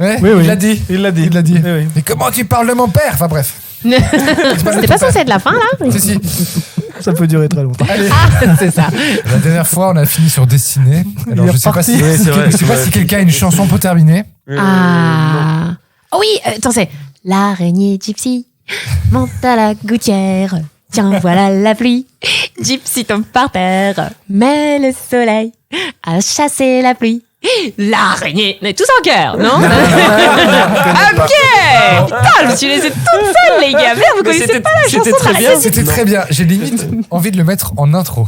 Ouais, Oui, oui. il l'a dit. Il l'a dit. Il l'a dit. Oui, oui. Mais comment tu parles de mon père? Enfin bref. C'était pas censé être la fin, là? Si, si. Ça peut durer très longtemps. Allez. C'est ça. La dernière fois, on a fini sur Destinée. Alors, Il est je sais pas reparti. si, Oui, c'est vrai, je sais pas c'est si vrai. quelqu'un a une chanson pour terminer. Ah. Oh oui, attends, c'est l'araignée gypsy monte à la gouttière. Tiens, voilà la pluie. Gypsy tombe par terre, mais le soleil a chassé la pluie. L'araignée, on est tous en cœur, non? Ok. Putain, je me suis laissée toute seule, les gars. Merde, vous connaissez pas la chanson de l'araignée? C'était très bien. J'ai limite envie de le mettre en intro.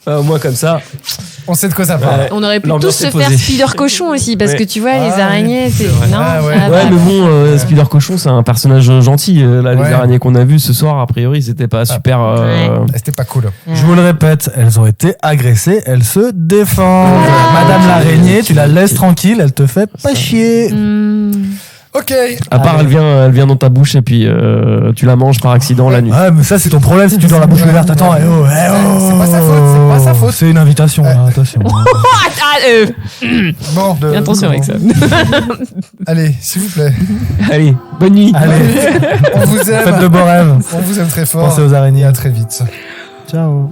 Moi comme ça. On sait de quoi ça parle. Ouais. On aurait pu L'ambiance tous est se faire posée. Spider Cochon aussi, parce Ouais. que tu vois, Ah, les araignées, c'est. vrai. Non, Ah, ouais. ça va. Ouais, mais bon, Spider Cochon, c'est un personnage gentil. Là, Ouais. les araignées qu'on a vues ce soir, a priori, c'était pas super. C'était pas cool. Je vous le répète, elles ont été agressées, elles se défendent. Ah. Madame l'araignée, tu la laisses tranquille, elle te fait pas chier. Ok. À part, elle vient dans ta bouche et puis tu la manges par accident la nuit. Ouais, mais ça, c'est ton problème si tu dors la bouche ouverte. Attends, eh oh, eh oh. C'est pas sa faute, c'est pas sa faute. C'est une invitation, là, attention. Bon, Attention avec ça. allez, s'il vous plaît. Allez, bonne nuit. Allez, On vous aime. faites de beaux rêves. On vous aime très fort. Pensez aux araignées. Et à très vite. Ciao.